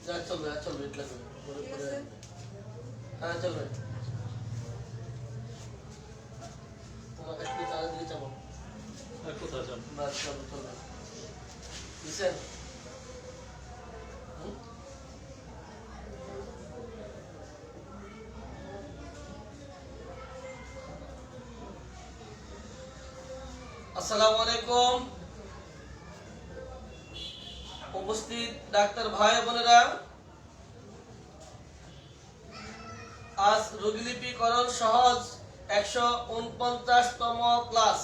চলবে চলবে এটা লাগবে হ্যাঁ চলবে তোমার একটু তাড়াতাড়ি দিয়ে যাবো কোথায় যান বাস চলবে চলবে বুঝছেন আসসালামু আলাইকুম উপস্থিত ডাক্তার ভাই বোনেরা, আজ রোগীলিপিকরণ সহজ 149তম ক্লাস।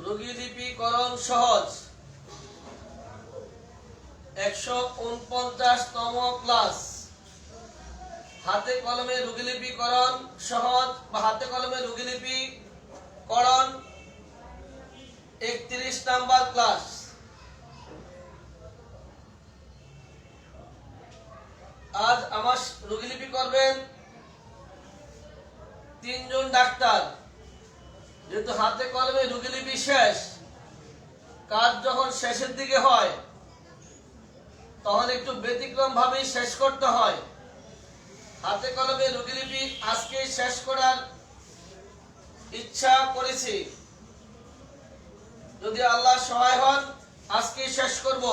রোগীলিপিকরণ সহজ 149তম ক্লাস। হাতে কলমে রোগীলিপিকরণ সহজ বা হাতে কলমে রোগীলিপিকরণ 31 নাম্বার ক্লাস। আজ আমার রোগীলিপি করবেন তিনজন ডাক্তার। যেহেতু হাতে কলমে রোগীলিপি শেষ, কাজ যখন শেষের দিকে হয় তখন একটু ব্যতিক্রম ভাবেই শেষ করতে হয়। হাতে কলমে রোগীলিপি আজকে শেষ করার ইচ্ছা করেছি, যদি আল্লাহ সহায় হন আজকে শেষ করব।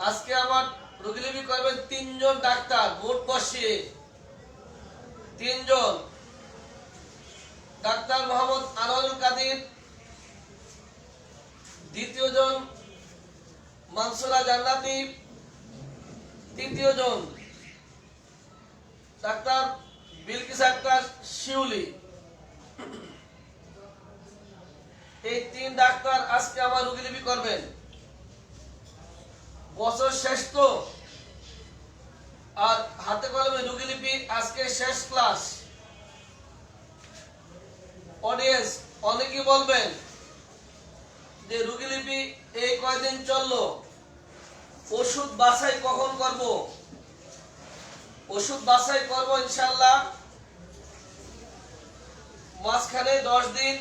আজকে আমার রোগীলিপি করবেন তিনজন ডাক্তার, মোট বসিয়ে তিনজন। ডাক্তার মোহাম্মদ আনোয়ারুল কাদির, দ্বিতীয় জন মানসুরা জান্নাতি, তৃতীয় জন ডাক্তার বিলকিস আক্তার শিউলি। এই তিন ডাক্তার আজকে আমার রোগীলিপি করবেন। বছর শেষ তো, আর হাতে কলমে রোগীলিপি আজকে শেষ ক্লাস। অডিয়েন্স অনেকেই বলবেন যে রোগীলিপি এই কয়দিন চললো, ওষুধ বাছাই কখন করব? ওষুধ বাছাই করব ইনশাআল্লাহ। মাঝখানে 10 দিন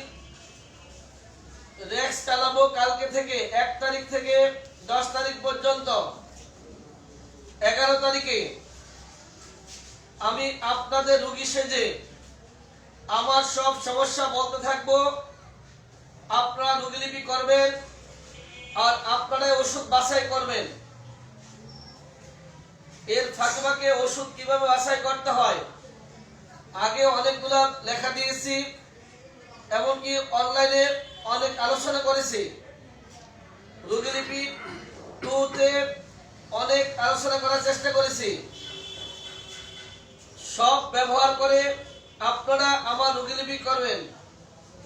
রেক্স চালাবো, কালকে থেকে 1 তারিখ থেকে 10 তারিখ পর্যন্ত। 11 তারিখে আমি আপনাদের রোগী সেজে আমার সব সমস্যা বলতে থাকবো, আপনারা রোগীলিপি করবেন আর আপনারাই ওষুধ বাছাই করবেন। এর ফাঁকে ফাঁকে ওষুধ কিভাবে বাছাই করতে হয় আগে অনেকগুলো লেখা দিয়েছি, এমনকি অনলাইনে অনেক আলোচনা করেছি। রোগীলিপি 2 তে অনেক আলোচনা করার চেষ্টা করেছি। সব ব্যবহার করে আপনারা আমার রোগীলিপি করবেন।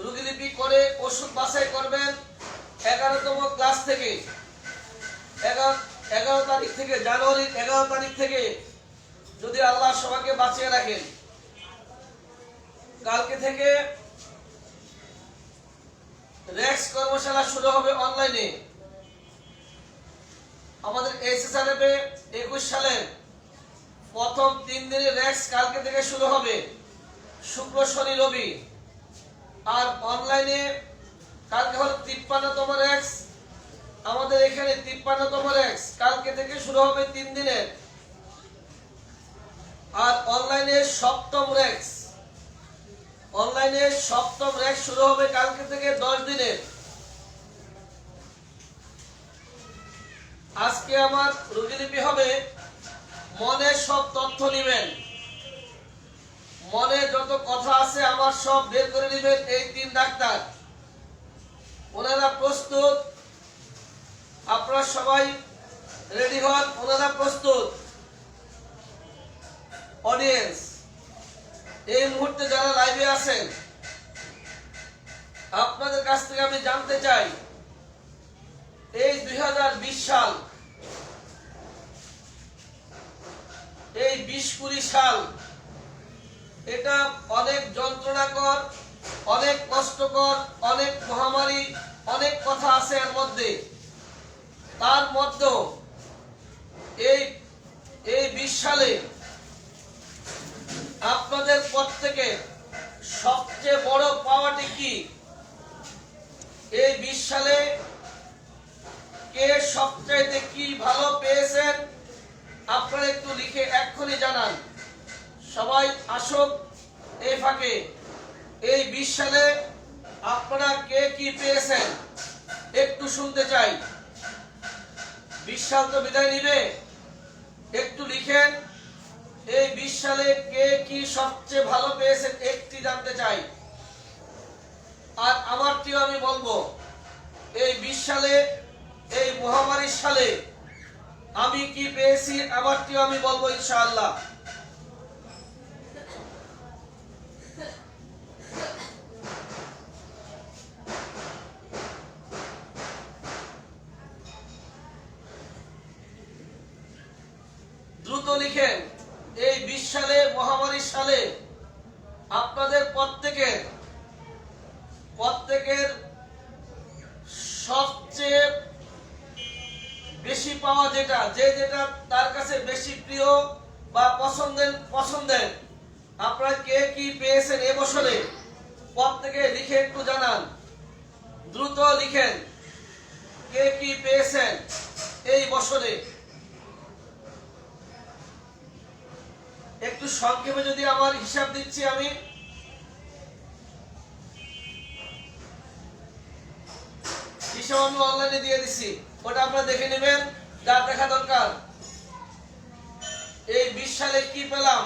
রোগীলিপি করে ওষুধ বাছাই করবেন 11তম ক্লাস থেকে। 11 তারিখ থেকে, জানুয়ারির 11 তারিখ থেকে যদি আল্লাহ সবাইকে বাঁচিয়ে রাখেন। কালকে থেকে রেক্স কর্মশালা শুরু হবে অনলাইনে। আমাদের এসএসআরএফে 21 সালের প্রথম 3 দিনের রেক্স কালকে থেকে শুরু হবে, শুক্র শনি রবি। আর অনলাইনে কালকে হলো 53তম রেক্স। আমাদের এখানে 53তম রেক্স কালকে থেকে শুরু হবে 3 দিনের। আর অনলাইনে সপ্তম রেক্স, অনলাইনে সপ্তম রেক্স শুরু হবে কালকে থেকে 10 দিনের। আজকে আমার রোগীলিপি হবে, মনে সব তথ্য নেবেন, মনে যত কথা আছে আমার সব বের করে নেবেন। এই 3 ডাক্তার ওনারা প্রস্তুত, আপনারা সবাই রেডি হন, ওনারা প্রস্তুত। অডিয়েন্স এই মুহূর্তে যারা লাইভে আছেন, আপনাদের কাছ থেকে আমি জানতে চাই, এই 2020 সাল, এই 20-20 সাল, এটা অনেক যন্ত্রণাকর, অনেক কষ্টকর, অনেক মহামারী, অনেক কথা আছে এর মধ্যে। তার মধ্যেও এই 20 সালে আপনাদের প্রত্যেকের সবচেয়ে বড় পাওয়াটি কি? এই 20 সালে কে সব আসুক এই ফাঁকে এই 20 সালে আপনারা কে কি পেয়েছেন একটু শুনতে চাই। 20 সাল তো বিদায় নিবে, একটু লিখেন এই 20 সালে কে কি সবচেয়ে ভালো পেয়েছেন একটি জানতে চাই। আর আমারটিও আমি বলবো এই 20 সালে এই মহামারীর সালে আমি কি পেয়েছি আমারটিও আমি বলবো ইনশাআল্লাহ। দ্রুত লিখেন এই 20 সালে মহামারীর সালে আপনাদের প্রত্যেকের সবচেয়ে বেশি পাওয়া যেটা যেটা তার কাছে বেশি প্রিয় বা পছন্দের আপনারা কে কি পেয়েছেন এ বছরে প্রত্যেকে লিখে একটু জানান। দ্রুত লিখেন কে কি পেয়েছেন এই বছরে। একটু সংক্ষেপে যদি আমার হিসাব দিচ্ছি আমি, হিসাব আমি অনলাইনে দিয়ে দিছি, ওটা আপনারা দেখে নেবেন যা দেখা দরকার। এই 20 সালে কি পেলাম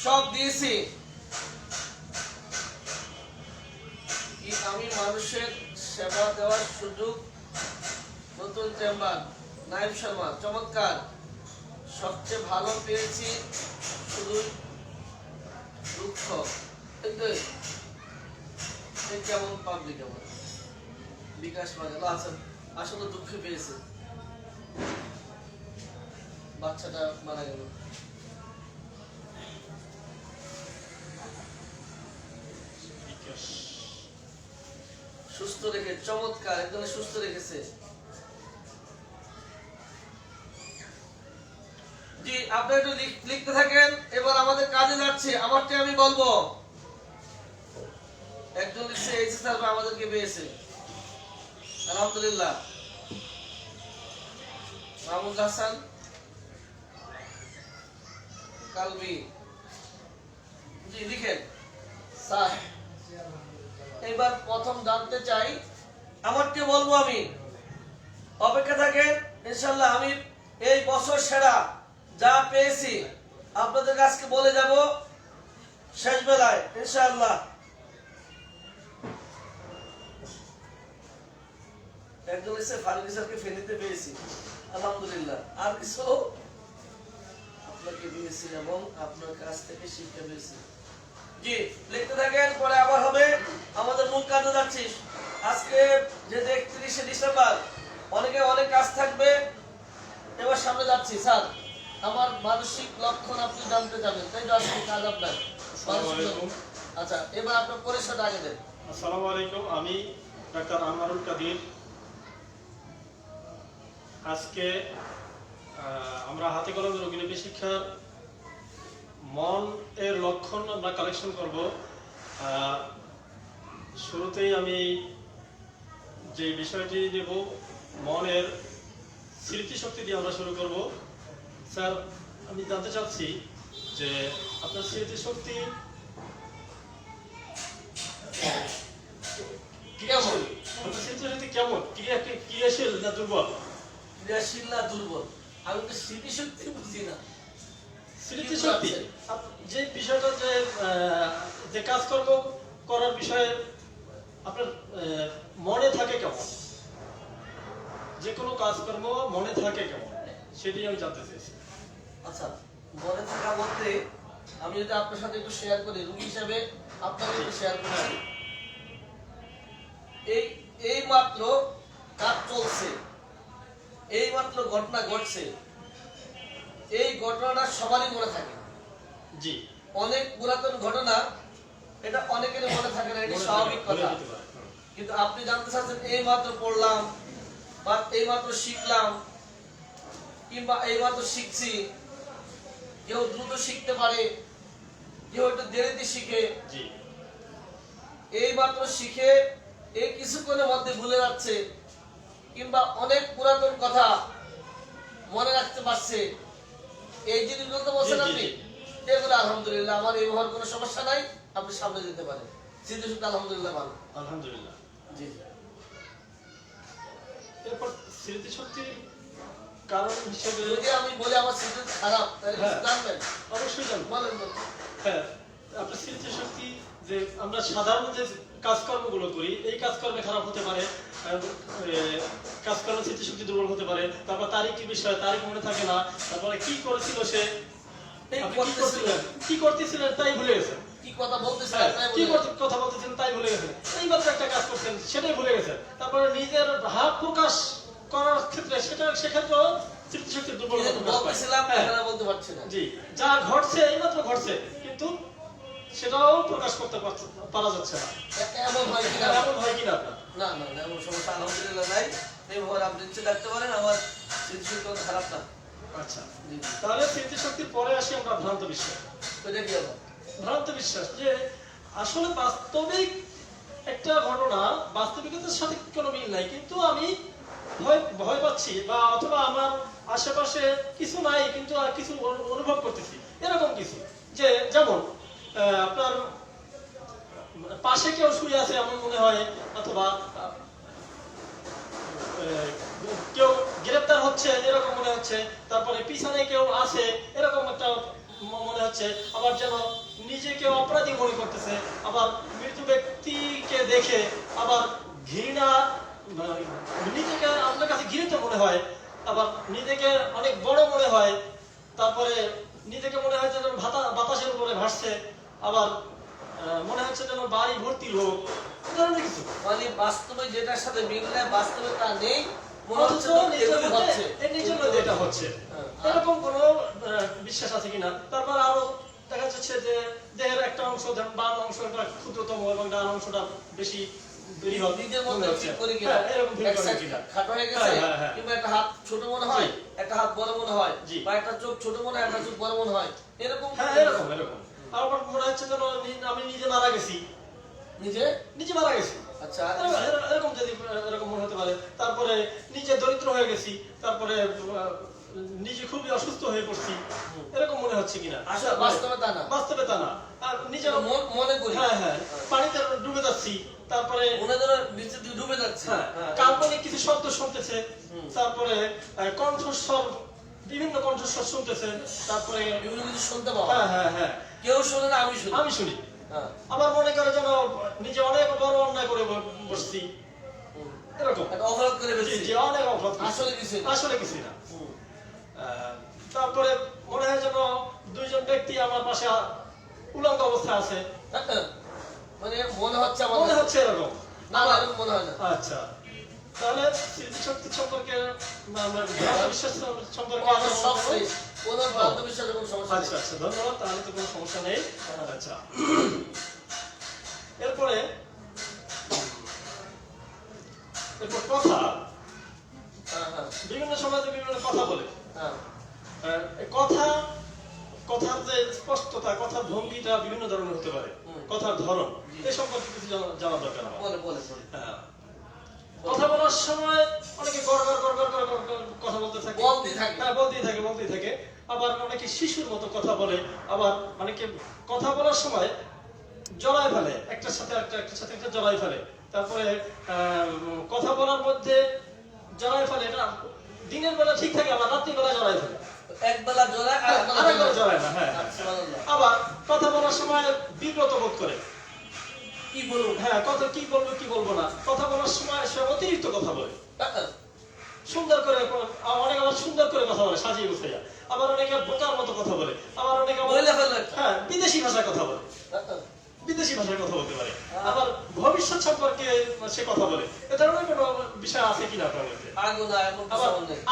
সব দিয়েছি। কি আমি মানুষের সেবা দেওয়ার সুযোগ, নতুন চেম্বার, নাইম শর্মা, চমৎকার। সবচেয়ে ভালো পেয়েছি শুধু দুঃখ। কেমন পাবলিক আমার বিকাশ বাজার আছেন, আসলে দুঃখ পেয়েছে, বাচ্চাটা মারা গেল। সুস্থ রেখে, চমৎকার, একদম সুস্থ রেখেছে। জি আপনারা একটু লিখতে থাকেন, এবার আমাদের কাজে যাচ্ছে। আমারটা আমি বলবো একজন লিখছে এইচএস স্যার আমাদেরকে পেয়েছে, আলহামদুলিল্লাহ। মাহমুদ হাসান কালবি, জি লিখেন স্যার। এবার প্রথম জানতে চাই, আমারকে বলবো আমি, অপেক্ষা থাকেন ইনশাআল্লাহ। আমি এই বছর সেরা যা পেয়েছি আপনাদের কাছে বলে যাব শেষ বেলায় ইনশাআল্লাহ। একজন এসে ফারুক স্যারকে ফেনীতে পেয়েছি, আলহামদুলিল্লাহ। আর কিছু আপনাকে পেয়েছি এবং আপনার কাছ থেকে শিক্ষা পেয়েছি। জি লিখতে থাকেন, পরে আবার হবে। আমাদের মূল কাজে যাচ্ছি। আজকে যেহেতু 31শে ডিসেম্বর, অনেক কাজ থাকবে। এবার সামনে যাচ্ছি। স্যার আমার মানসিক লক্ষণ আপনি জানতে যাবেন, তাই তো? আজকে কাজ আপনার আচ্ছা, এবার আপনার পরিচয়টা আগে দেন। আসসালামু আলাইকুম, আমি ডাক্তার আনোয়ারুল কাদির। আজকে আমরা হাতে কলমে রোগীলিপি শিক্ষার মন এর লক্ষণ আমরা কালেকশন করব। শুরুতেই আমি যে বিষয়টি দেব, মনের স্মৃতিশক্তি দিয়ে আমরা শুরু করব। স্যার আমি জানতে চাচ্ছি যে আপনার স্মৃতিশক্তি কেমন? আপনার স্মৃতিশক্তি কেমন? ক্রিয়াশীল না দুর্বল? ক্রিয়াশীল না দুর্বল? আমি তো স্মৃতিশক্তি বুঝি না। স্মৃতিশক্তি যে বিষয়টা, যে কাজকর্ম করার বিষয়ে আপনার মনে থাকে কেমন, যে কোনো কাজকর্ম মনে থাকে কেমন, সেটি আমি জানতে চাইছি। আচ্ছা, মনে থাকা বলতে আমি যদি আপনার সাথে একটু শেয়ার করি, রোগী হিসাবে আপনাকে একটু শেয়ার করছি। এই মাত্র কাজ চলছে, এই মাত্র ঘটনা ঘটছে, এই ঘটনাটা সবারই মনে থাকে। জি, অনেক পুরাতন ঘটনা, এটা অনেকের মনে থাকে না, এটা স্বাভাবিক কথা। কিন্তু আপনি জানতে চাচ্ছেন এই মাত্র পড়লাম বা এই মাত্র শিখলাম কিংবা এই মাত্র শিখছি। কেউ দ্রুত শিখতে পারে, কেউ একটু দেরিতে শিখে। এই মাত্র শিখে এই কিছুক্ষণের মধ্যে ভুলে যাচ্ছে, কিংবা অনেক পুরাতন কথা মনে রাখতে পারছে। এই জিনিসগুলো তো বলছেন আপনি। এগুলো আলহামদুলিল্লাহ আমার এই ব্যবহার কোনো সমস্যা নাই, আপনি সামনে যেতে পারেন। স্মৃতিশক্তি আলহামদুলিল্লাহ ভালো। আলহামদুলিল্লাহ। জি। এরপর স্মৃতিশক্তির কারণ হিসেবে যদি আমি বলি আমার স্মৃতি খারাপ তাহলে কিছু জানবেন? অবশ্যই জানবো। বলেন বলেন। হ্যাঁ, আপনার স্মৃতিশক্তি যে আমরা সাধারণ যে কাজকর্মগুলো করি এই কাজকর্মে খারাপ হতে পারে, কাজকর্মের স্মৃতিশক্তি দুর্বল হতে পারে। তারপর তারিখের বিষয়, তারিখ মনে থাকে না। তারপরে কি করেছিল সে, আপনি কি করতেছিলেন তাই ভুলে গেছেন। কি কথা বলতেছিলেন তাই কি বলে কথা বলতেছেন তাই ভুলে গেছেন। এইমাত্র একটা কাজ করছেন সেটাই ভুলে গেছেন। তারপরে নিজের ভাব প্রকাশ করার ক্ষেত্রে সেক্ষেত্রেও স্মৃতিশক্তির দুর্বলতা প্রকাশ পায়। বলতেছিলাম হ্যাঁ। এখানে বলতে পারছি না। জি, যা ঘটছে এইমাত্র ঘটছে কিন্তু সেটাও প্রকাশ করতে পারা যাচ্ছে না। এমন হয় কিনা? এমন হয় কিনা আপনার? না না না, এমন সমস্যা আলহামদুলিল্লাহ নাই। এই ব্যবহার আপনি ইচ্ছে রাখতে পারেন, আমার স্মৃতিশক্তি অত খারাপ না। আচ্ছা, জি জি। তাহলে স্মৃতিশক্তির পরে আসি আমরা ভ্রান্ত বিশ্বাস। ওইটা কি আবার? ভ্রান্ত বিশ্বাস যে আসলে বাস্তবিক একটা ঘটনা বাস্তবিকতার সাথে কোনো মিল নাই, কিন্তু আমি ভয় ভয় পাচ্ছি বা অথবা আমার আশেপাশে কিছু নাই কিন্তু আর কিছু অনুভব করতেছি, এরকম কিছু। যে যেমন আপনার পাশে কেউ শুয়ে আছে এমন মনে হয়, অথবা কেউ গ্রেফতার হচ্ছে এরকম মনে হচ্ছে, তারপরে পিছনে কেউ আছে এরকম একটা মনে হচ্ছে, আবার যেন নিজেকে অপরাধী মনে করতেছে, আবার মৃত ব্যক্তিকে দেখে আবার ঘৃণা, নিজেকে আপনার কাছে ঘৃণিত মনে হয়, আবার নিজেকে অনেক বড় মনে হয়, তারপরে নিজেকে মনে হয় যেন বাতাসের উপরে ভাসছে, আবার মনে হচ্ছে যেন বাড়ি ভর্তি লোক, ধরনের কিছু। মানে বাস্তবে যেটার সাথে মিল নেই, বাস্তবে তা নেই, মনে অথচ হচ্ছে তো এগুলো হচ্ছে। নিজের মধ্যে এটা হচ্ছে, এরকম কোনো বিশ্বাস আছে কিনা? তারপর আরো দেখা যাচ্ছে যে দেহের একটা অংশ, বাম অংশটা ক্ষুদ্রতম এবং ডান অংশটা বেশি বৃহৎ নিজের মধ্যে মনে হচ্ছে। ঠিক করে কিনা? হ্যাঁ, এরকম ফিল এক করে সাইড কিনা? খাটো হয়ে গেছে, হ্যাঁ, হ্যাঁ। কিংবা একটা হাত ছোট মনে হয়, একটা হাত বড় মনে হয়, জি। বা একটা চোখ ছোট মনে হয়, একটা চোখ বড় মনে হয়, এরকম। হ্যাঁ, এরকম। আবার মনে হচ্ছে যেন আমি নিজে মারা গেছি, নিজে মারা গেছি। আচ্ছা, এরকম যদি এরকম মনে হতে পারে। তারপরে নিজে দরিদ্র হয়ে গেছি, তারপরে নিজে খুবই অসুস্থ হয়ে পড়ছি, এরকম মনে হচ্ছে কিনা? আসলে বাস্তবে তা না। বাস্তবে তা না। আর নিজের মনে করি। হ্যাঁ, পানিতে ডুবে যাচ্ছি, তারপরে মনে ধরো নিচে দিয়ে ডুবে যাচ্ছে। কাল্পনিক কিছু শব্দ শুনতেছে, তারপরে কণ্ঠস্বর, বিভিন্ন কণ্ঠস্বর শুনতেছে, তারপরে বিভিন্ন কিছু শুনতে পাওয়া। হ্যাঁ, কেউ শুনে না, আমি শুনি। আবার মনে করে যেন নিজে অনেক বড় অন্যায় করে বসছি, এরকম একটা অপরাধ করে ফেলছি। যে অনেক অপরাধ করছি। আসলে কিছু না। তারপরে মনে হয় যেন দুইজন ব্যক্তি আমার পাশে উলঙ্গ অবস্থায় আছে, মানে মনে হচ্ছে আমার, মনে হচ্ছে এরকম। না না, এরকম মনে হয় না। আচ্ছা, তাহলে স্মৃতিশক্তি সম্পর্কে বিশ্বাস সম্পর্কে সব ফ্রেশ, কোনো ভ্রান্ত বিশ্বাসের কোনো সমস্যা নেই। আচ্ছা, ধন্যবাদ। তাহলে তো কোনো সমস্যা নেই। আচ্ছা, এরপর কথা, বিভিন্ন সমাজে বিভিন্ন কথা বলে। কথার যে স্পষ্টতা, কথার ভঙ্গিটা বিভিন্ন ধরনের হতে পারে, কথার ধরন, এই সম্পর্কে কিছু জানা দরকার আমার। কথা বলার সময় অনেকে গড়গড় করে কথা বলতে থাকে, বলতেই থাকে। আবার অনেকে শিশুর মতো কথা বলে, আবার অনেকে কথা বলার সময় জড়ায় ফেলে, একটার সাথে একটা জড়ায় ফেলে। তারপরে কথা বলার মধ্যে জড়ায় ফেলে, এটা দিনের বেলা ঠিক থাকে, আবার রাত্রির বেলা জড়ায় ফেলে। একবেলা জড়ায়, আরেকবেলা জড়ায় না। হ্যাঁ, আবার কথা বলার সময় বিব্রত বোধ করে, কি বলবো, কি বলবো কি বলবো না। কথা বলার সময় সে অতিরিক্ত কথা বলে, সুন্দর করে, অনেকে আবার সুন্দর করে কথা বলে, সাজিয়ে গুছিয়ে। আবার অনেকে বোকার মতো কথা বলে, আবার অনেকে বিদেশি ভাষায় কথা বলে, বিদেশি ভাষায় কথা বলতে পারে। আবার ভবিষ্যৎ সম্পর্কে সে কথা বলে। এ ধরনের কোনো বিষয় আছে কিনা আপনার মধ্যে?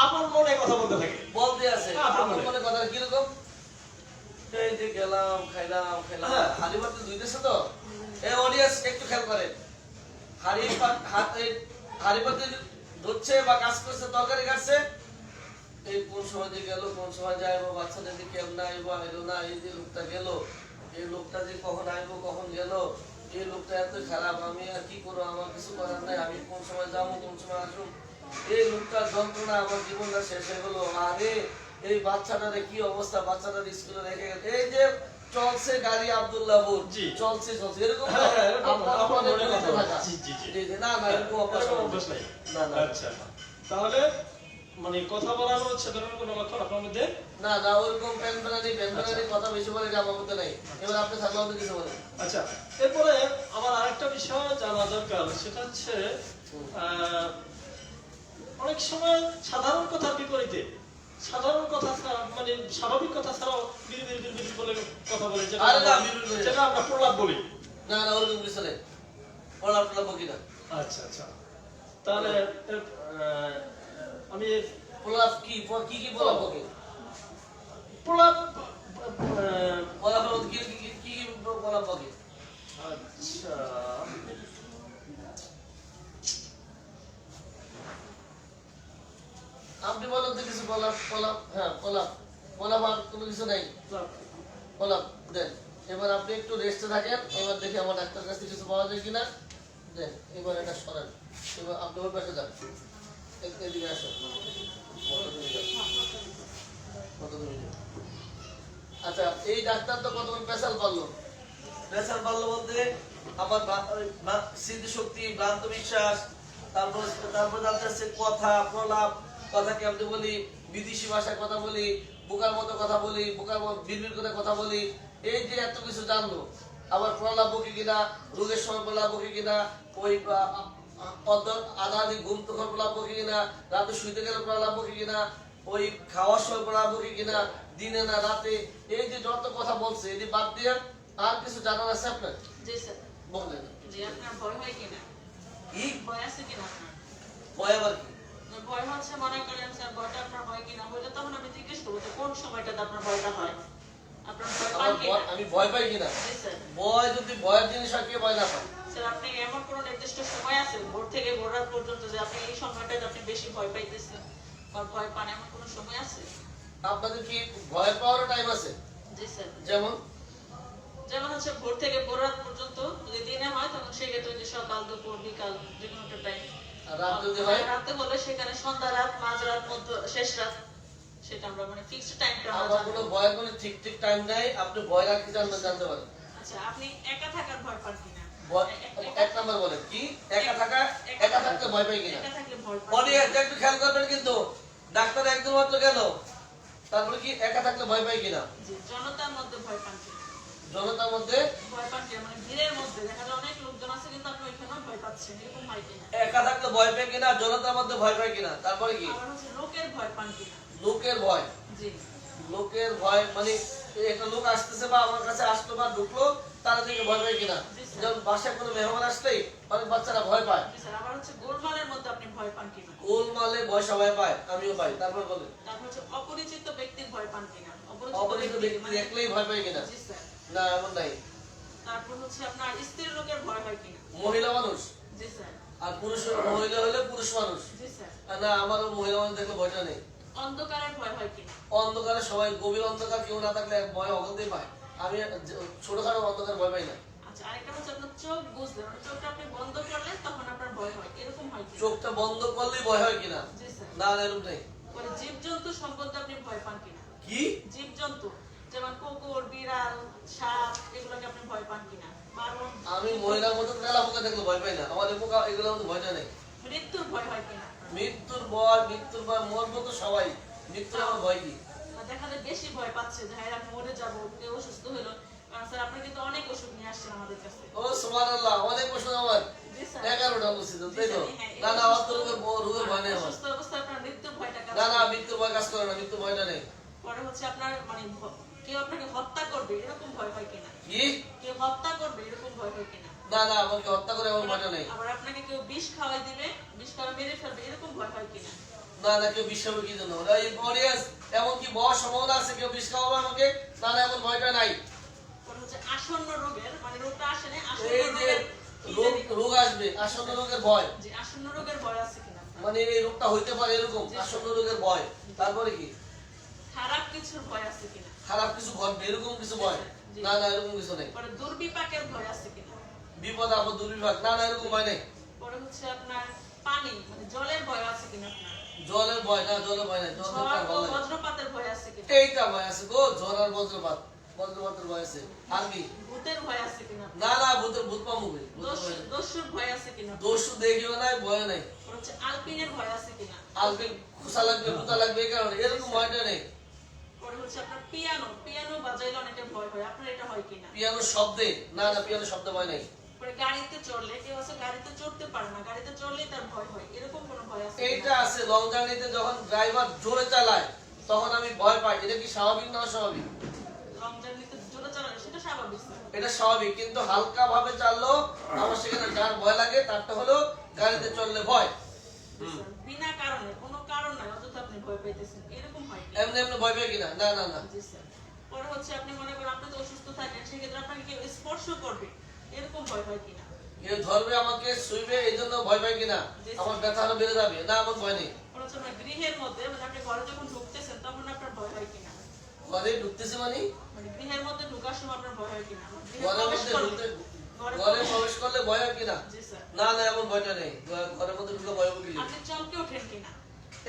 আপন মনে কথা বলতে থাকে, বলতে আছে আপন মনে কথা। কিরকম? এই যে গেলাম, খাইলাম, হাড়ি পাতে ধুইতেছে তো, এই অডিয়েন্স একটু খেয়াল করেন। হাড়ি পাতে ধুচ্ছে বা কাজ করছে, তরকারি কাটছে, এই কোন সময় যে গেল, কোন সময় যাইবো, বাচ্চাদের যে কেমন আইবো, আইলো না, এই যে লোকটা গেল, এই লোকটা যে কখন আইবো, কখন গেল, এই লোকটা এত খারাপ, আমি আর কি করবো, আমার কিছু করার নাই, আমি কোন সময় যাবো, কোন সময় আসবো, এই লোকটার যন্ত্রণা, আমার জীবনটা শেষ হয়ে গেলো। আরে এই বাচ্চাটারে কি অবস্থা, বাচ্চাটার স্কুলে রেখে গেছে, এই যে চলছে গাড়ি আব্দুল্লাহপুর, জি। চলছে এরকম হ্যাঁ, হ্যাঁ, এরকম আপনার আপনার মনে মনে করতে কথা। থাকা। জি, জি, জি। জি, জি, না না এরকম অভ্যাস এরকম আমার অভ্যাস নেই। নাই। না না আচ্ছা, তাহলে মানে কথা বলার হচ্ছে ধরনের কোনো লক্ষণ আপনার মধ্যে? না না ওরকম প্যান কথা বেশি বলে এটা আমার মধ্যে নাই। এবার আপনি থাকলে আমাদের কিছু বলেন। আচ্ছা, এরপরে আমার আরেকটা বিষয় জানা দরকার, সেটা হচ্ছে অনেক সময় সাধারণ কথার বিপরীতে সাধারণ কথা ছাড়া, মানে স্বাভাবিক কথা ছাড়াও বিড়ি বলে কথা বলে, যেটা আরে না, আমরা- বিড়বিড় করে না। যেটা আমরা প্রলাপ বলি। না না ওরকম কিছু নেই, পড়ার টলা বকি না। আচ্ছা আচ্ছা, তাহলে আমি প্রলাপ কি কি কি প্রলাপ বকে? প্রলাপ প্রলাপের মধ্যে কি কি কি কি প্রলাপ বকে? আচ্ছা, আপনি বলেন তো কিছু প্রলাপ, হ্যাঁ প্রলাপ আর কোনো কিছু নেই, প্রলাপ দেন। এবার আপনি একটু রেস্টে থাকেন, এবার দেখি আমার ডাক্তার কাছে কিছু পাওয়া যায় কিনা। দেন এবার এটা সরান, এবার আপনি ওই পাশে যান, এদিকে আসেন। আচ্ছা, এই ডাক্তার তো কতক্ষণ পেশাল পারলো, পেশাল পারলো বলতে আমার স্মৃতিশক্তি, ভ্রান্ত বিশ্বাস, তারপর জানতে হচ্ছে কথা, প্রলাপ, কথা কেমনি বলি, বিদেশি ভাষায় কথা বলি, বোকার মতো কথা বলি, বোকার মতো বিড়বিড় করে কথা বলি, এই যে এত কিছু জানলো। আবার প্রলাপ বকি কিনা, রোগের সময় প্রলাপ বকি কিনা, ওই আধা আধি ঘুম তখন প্রলাপ বকি কিনা, রাতে শুইতে গেলে প্রলাপ বকি কিনা, ওই খাওয়ার সময় প্রলাপ বকি কিনা, দিনে না রাতে, এই যে যত কথা বলছে এটি বাদ দিয়ে আর কিছু জানার আছে আপনার? জি স্যার। বললেন জি, আপনার ভয় হয় কিনা? কি ভয় আছে কিনা আপনার? ভয় আবার কি? ভয় হচ্ছে, মনে করেন স্যার ভয়টা আপনার হয় কিনা, হইলে তখন আমি জিজ্ঞেস করবো যে কোন সময়টাতে আপনার ভয়টা হয়, আপনার ভয় পান কিনা? আমি ভয় পাই কিনা? জি স্যার। ভয় যদি ভয়ের জিনিস হয়, কে ভয় না পায়? স্যার, আপনি এমন কোনো নির্দিষ্ট সময় আছে ভোর থেকে ভোর রাত পর্যন্ত যে আপনি এই সময়টাতে আপনি বেশি ভয় পাইতেছেন বা ভয় পান, এমন কোনো সময় আছে? আপনাদের কি ভয় পাওয়ার টাইম আছে? জি স্যার। যেমন যেমন হচ্ছে ভোর থেকে ভোর রাত পর্যন্ত যদি দিনে হয় তখন সেক্ষেত্রে যে সকাল দুপুর বিকাল যে কোনো একটা টাইম, আর রাত যদি হয়? রাতে হলে সেখানে সন্ধ্যা রাত, মাঝরাত, মধ্য, শেষ রাত, সেটা আমরা মানে ফিক্সড টাইমটা আমরা আমার জানি। কোনো ভয়ের কোনো ঠিক ঠিক টাইম নাই, আপনি ভয় রাখতে জানতে পারেন। আচ্ছা, আপনি একা থাকার ভয় পান কিনা? এক নাম্বার বলেন কি একা থাকতে ভয় পাই কিনা? একা থাকলে ভয় পান বডি কিনা? একটু খেয়াল করবেন কিন্তু, ডাক্তার একদম মাত্র গেল, তারপরে কি একা থাকলে ভয় পাই কিনা? জি, জনতার মধ্যে ভয় পান কিনা? জনতার মধ্যে ভয় পান কিনা মানে ভিড়ের মধ্যে দেখা যায় অনেক লোকজন আছে কিন্তু আপনি ওইখানেও ভয় পাচ্ছেন, এরকম হয় কিনা? একা থাকতে ভয় পাই কিনা, জনতার মধ্যে ভয় পাই কিনা, তারপরে কি আবার হচ্ছে লোকের ভয় পান কিনা? লোকের ভয়? জি। লোকের ভয় মানে একটা লোক আসতেছে বা আমার কাছে আসলো বা ঢুকলো, তারা থেকে ভয় পায় কিনা? যেমন বাসায় কোনো মেহমান আসলেই অনেক বাচ্চারা ভয় পায়। জি স্যার। আবার হচ্ছে গোলমালের মধ্যে আপনি ভয় পান কিনা? গোলমালে ভয় সবাই পায়, আমিও পাই। তারপর বলেন তারপর হচ্ছে অপরিচিত ব্যক্তির ভয় পান কিনা? অপরিচিত ব্যক্তি মানে- দেখলেই ভয় পাই কিনা? জি স্যার। না এমন নাই। তারপর হচ্ছে আপনার স্ত্রী লোকের ভয় হয় কিনা? মহিলা মানুষ জি স্যার। আর মহিলা হলে পুরুষ মানুষ। জি স্যার। আর না, আমারও মহিলা মানুষ দেখলে ভয়টা নেই। অন্ধকারের ভয় হয় কিনা? অন্ধকারে সবাই, গভীর অন্ধকার কেউ না থাকলে ভয় অগন্তেই পায়। আমি ছোটখাটো অন্ধকার ভয় পাই না। আচ্ছা, আরেকটা হচ্ছে আপনার চোখ বুঝলে, মানে চোখটা আপনি বন্ধ করলে তখন আপনার ভয় হয়, এরকম হয় কিনা? চোখটা বন্ধ করলেই ভয় হয় কিনা? জি স্যার। না না এরকম নেই। পরে জীবজন্তু সম্বন্ধে আপনি ভয় পান কিনা? কি জীবজন্তু যেমন কুকুর, বিড়াল, সাপ, এগুলোকে আপনি ভয় পান কিনা? বারণ, আমি মহিলার মতো তেলা পোকা দেখলে ভয় পাই না। আমার এই পোকা এগুলোর মধ্যে ভয়টা নেই। মৃত্যুর ভয় হয় কিনা? মৃত্যুর পর মরবো তো সবাই, মৃত্যুর আমার ভয় কি? দেখা যায় বেশি ভয় পাচ্ছে যে হ্যাঁ আমি মরে যাবো, কেউ অসুস্থ হলো, কারণ স্যার আপনি কিন্তু অনেক ওষুধ নিয়ে আসছেন আমাদের কাছে। ও সুবহানাল্লাহ, অনেক প্রশ্ন আমার। জি স্যার। 11টা বলছি তো, তাই তো? হ্যাঁ, না না, অত রোগের ভয় নেই আমার। অসুস্থ অবস্থায় আপনার মৃত্যুর ভয়টা কাজ না না, করে। মৃত্যুর ভয় কাজ করে না, মৃত্যুর ভয়টা নেই। পরে হচ্ছে আপনার মানে কেউ আপনাকে হত্যা করবে এরকম ভয় হয় কিনা? কি? কেউ হত্যা করবে এরকম ভয় হয় কিনা? না না, আমাকে হত্যা করে এমন ভয়টা নেই। আবার আপনাকে কেউ বিষ খাওয়াই দিবে, বিষ খাওয়াই মেরে ফেলবে এরকম ভয় হয় কিনা? না না, কেউ বিষ খাবে কি জন্য? এই অডিয়েন্স, এমন কি বড় সম্ভাবনা আছে কেউ বিষ খাওয়াবে আমাকে? না না, এমন ভয়টা নাই। পরে হচ্ছে আসন্ন রোগের, মানে রোগটা আসে না, আসন্ন এই যে রোগের রোগ আসবে, আসন্ন রোগের ভয়, যে আসন্ন রোগের ভয় আছে কিনা? মানে এই রোগটা হইতে পারে এরকম আসন্ন রোগের ভয়। তারপরে কি? খারাপ কিছুর ভয় আছে কিনা? খারাপ কিছু ঘটবে এরকম কিছু ভয়? না না, এরকম কিছু নেই। পরে দুর্বিপাকের ভয় আছে কিনা? বিপদ আপদ দুর্বিপাক? না না, এরকম ভয় নেই। পরে হচ্ছে আপনার পানি মানে জলের ভয় আছে কিনা আপনার? জলের ভয় না, জলের ভয় নাই, জলের ঝড় কার ও ভালো লাগে? বজ্রপাতের ভয় আছে কিনা? এইটা ভয় আছে গো, ঝড় আর বজ্রপাত, বজ্রপাতের ভয় আছে। আর কি? ভূতের ভয় আছে কিনা? না না, ভূত পাবো কই? ভূতের ভয় নাই। দস্যুর ভয় আছে কিনা? দস্যু দেখিও নাই, ভয় নাই। ওর হচ্ছে আলপিনের ভয় আছে কিনা? আলবিন খোসা লাগবে, ভূতা লাগবে, এই কারণে এরকম ভয়টা নেই। পরে হচ্ছে আপনার পিয়ানো বাজাইলে অনেকটা ভয় হয়, আপনার এটা হয় কিনা? পিয়ানোর শব্দে, না না, পিয়ানোর শব্দ ভয় নাই। পরে গাড়িতে চড়লে কেউ আছে গাড়িতে চড়তে পারে না, গাড়িতে চড়লেই তার ভয় হয়, এরকম কোনো ভয় আছে কিনা? এইটা আছে, লং জার্নিতে যখন ড্রাইভার জোরে চালায় তখন আমি ভয় পাই। এটা কি স্বাভাবিক না অস্বাভাবিক? লং জার্নিতে জোরে চালানো সেটা স্বাভাবিক স্যার। এটা স্বাভাবিক, কিন্তু হালকা ভাবে চাললো আমার সেখানে যার ভয় লাগে তারটা হলো গাড়িতে চললে ভয়। স্যার, বিনা কারণে কোনো কারণ নাই অযথা আপনি ভয় পাইতেছেন, এরকম হয় কি? এমনি এমনি ভয় পাই কিনা? না না না। জি স্যার। পরে হচ্ছে আপনি মনে করেন আপনি তো অসুস্থ থাকেন, সেক্ষেত্রে আপনাকে কেউ স্পর্শ করবে, এরকম ভয় হয় কিনা? কেউ ধরবে আমাকে, শুইবে, এই জন্য ভয় পাই কিনা? আমার ব্যথা আরো বেড়ে যাবে, না আমার ভয় নেই। পরে হচ্ছে আপনার গৃহের মধ্যে মানে আপনি ঘরে যখন ঢুকতেছেন তখন আপনার ভয় হয় কিনা? ঘরে ঢুকতেছি মানে মানে গৃহের মধ্যে ঢোকার সময় আপনার ভয় হয় কিনা? গৃহে ঘরের প্রবেশ মধ্যে করলে- ঢুকতে, ঘরে ঘরে প্রবেশ- প্রবেশ করলে ভয় হয় কিনা? জি স্যার। না না, এমন ভয়টা নেই। ঘরের মধ্যে ঢুকে ভয় হবে কি? আপনি চমকে ওঠেন কিনা?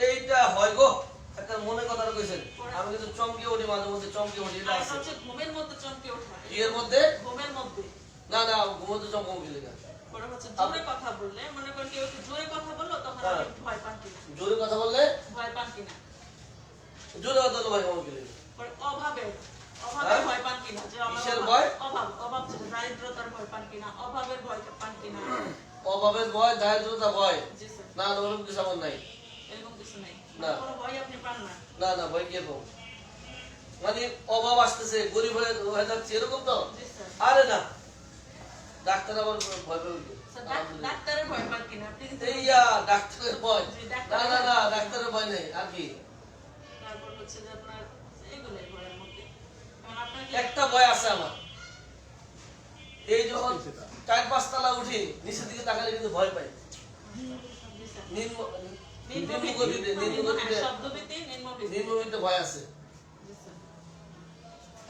এইটা হয় গো, একটা মনে কথা কইছেন। আমি কিন্তু চমকে উঠি, মাঝে মধ্যে চমকে উঠি, এটা আর আছে। হচ্ছে ঘুমের মধ্যে চমকে ওঠা। বিয়ের মধ্যে? ঘুমের মধ্যে। না না, ঘুমোতে চমকে উঠি না। পরে হচ্ছে জোরে কথা বললে, মনে করেন কেউ একটু জোরে কথা বললো তখন হ্যাঁ। আপনি ভয় পান কিনা? জোরে কথা বললে, ভয় পান কিনা? জোরে কথা বললে ভয় পাবো কি? পরে অভাবের হ্যাঁ? ভয় পান কিনা? যে আমার কিসের অভাব- ভয়? অভাব যেটা, দারিদ্রতার ভয় পান কিনা? অভাবের ভয় পান কিনা? অভাবের ভয়, দারিদ্রতা ভয়? জি স্যার। না না, ওরকম কিছু আমার নাই। এরকম কিছু নেই। না। কোনো ভয় আপনি পান না। না না, ভয় কে পাবো? মানে অভাব আসতেছে, গরিব হয়ে যাচ্ছে, এরকম তো? জি স্যার। আরে না, ডাক্তার আবার ভয় পাবে কি? স্যার, ডাক্তারের ভয় পান কিনা? আপনি কিন্তু- এইয়া ডাক্তারের ভয়? জি, না ডাক্তারের না না, ভয়। ডাক্তারের ভয় নেই। আর কি? তারপর হচ্ছে যে আপনার এগুলোই ভয়ের মধ্যে। এখন আপনাকে একটা ভয় আছে আমার। এই যখন 4-5 তলা উঠি, নিচের দিকে তাকালে কিন্তু ভয় পাই। জি স্যার। নিম্নগতিতে, নিম্নগতিতে, শব্দভীতি, নিম্নভীতি। নিম্নগতিতে ভয় আছে। জি স্যার।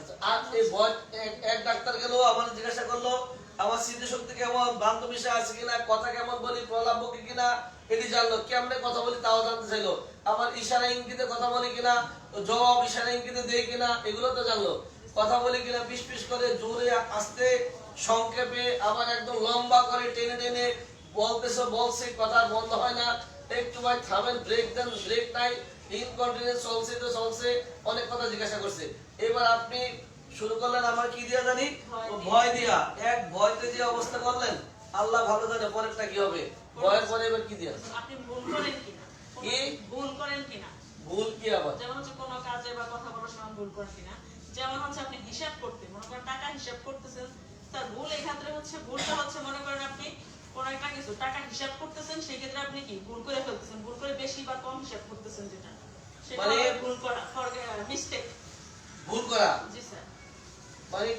আচ্ছা, আর এই ভয়, এক ডাক্তার গেল, আমার জিজ্ঞাসা করলো আমার স্মৃতিশক্তি কেমন, ভ্রান্ত বিষয় আছে কিনা, কথা কেমন বলি, প্রলাপ বকি কিনা, এটি জানলো। কেমনে কথা বলি তাও জানতে চাইলো। আবার ইশারা ইঙ্গিতে কথা বলি কিনা, জবাব ইশারা ইঙ্গিতে দেই কিনা, এগুলো তো জানলো। কথা বলি কিনা, পিস পিস করে, জোরে, আস্তে, সংক্ষেপে, আবার একদম লম্বা করে, টেনে টেনে বলছে, কথা বন্ধ হয় না। একটু ভাই থামেন, ব্রেক দেন, ব্রেক নাই, ইনকন্টিনিউয়াস চলছে তো চলছে, অনেক কথা জিজ্ঞাসা করছে। এবার আপনি শুরু করলেন আমার কি দিয়া জানি, ভয় দিয়া। এক ভয়তে যে অবস্থা করলেন, আল্লাহ ভালো জানে পরেরটা কি হবে। ভয়ের পরে এবার কি দিয়া? আপনি ভুল করেন কিনা? কি? ভুল করেন কিনা? ভুল কি আবার? যেমন হচ্ছে কোনো কাজে বা কথা বলার সময় ভুল করেন কিনা? যেমন হচ্ছে আপনি হিসাব করতে, মনে করেন টাকা হিসাব করতেছেন, তার ভুল এই ক্ষেত্রে হচ্ছে, ভুলটা হচ্ছে মনে করেন আপনি কোনো একটা কিছু টাকা হিসাব করতেছেন, সেই ক্ষেত্রে আপনি কি ভুল করে ফেলতেছেন, ভুল করে বেশি বা কম হিসাব করতেছেন, যেটা সেটা মানে- হলো ভুল করা, মিস্টেক। ভুল করা জি স্যার। মানে,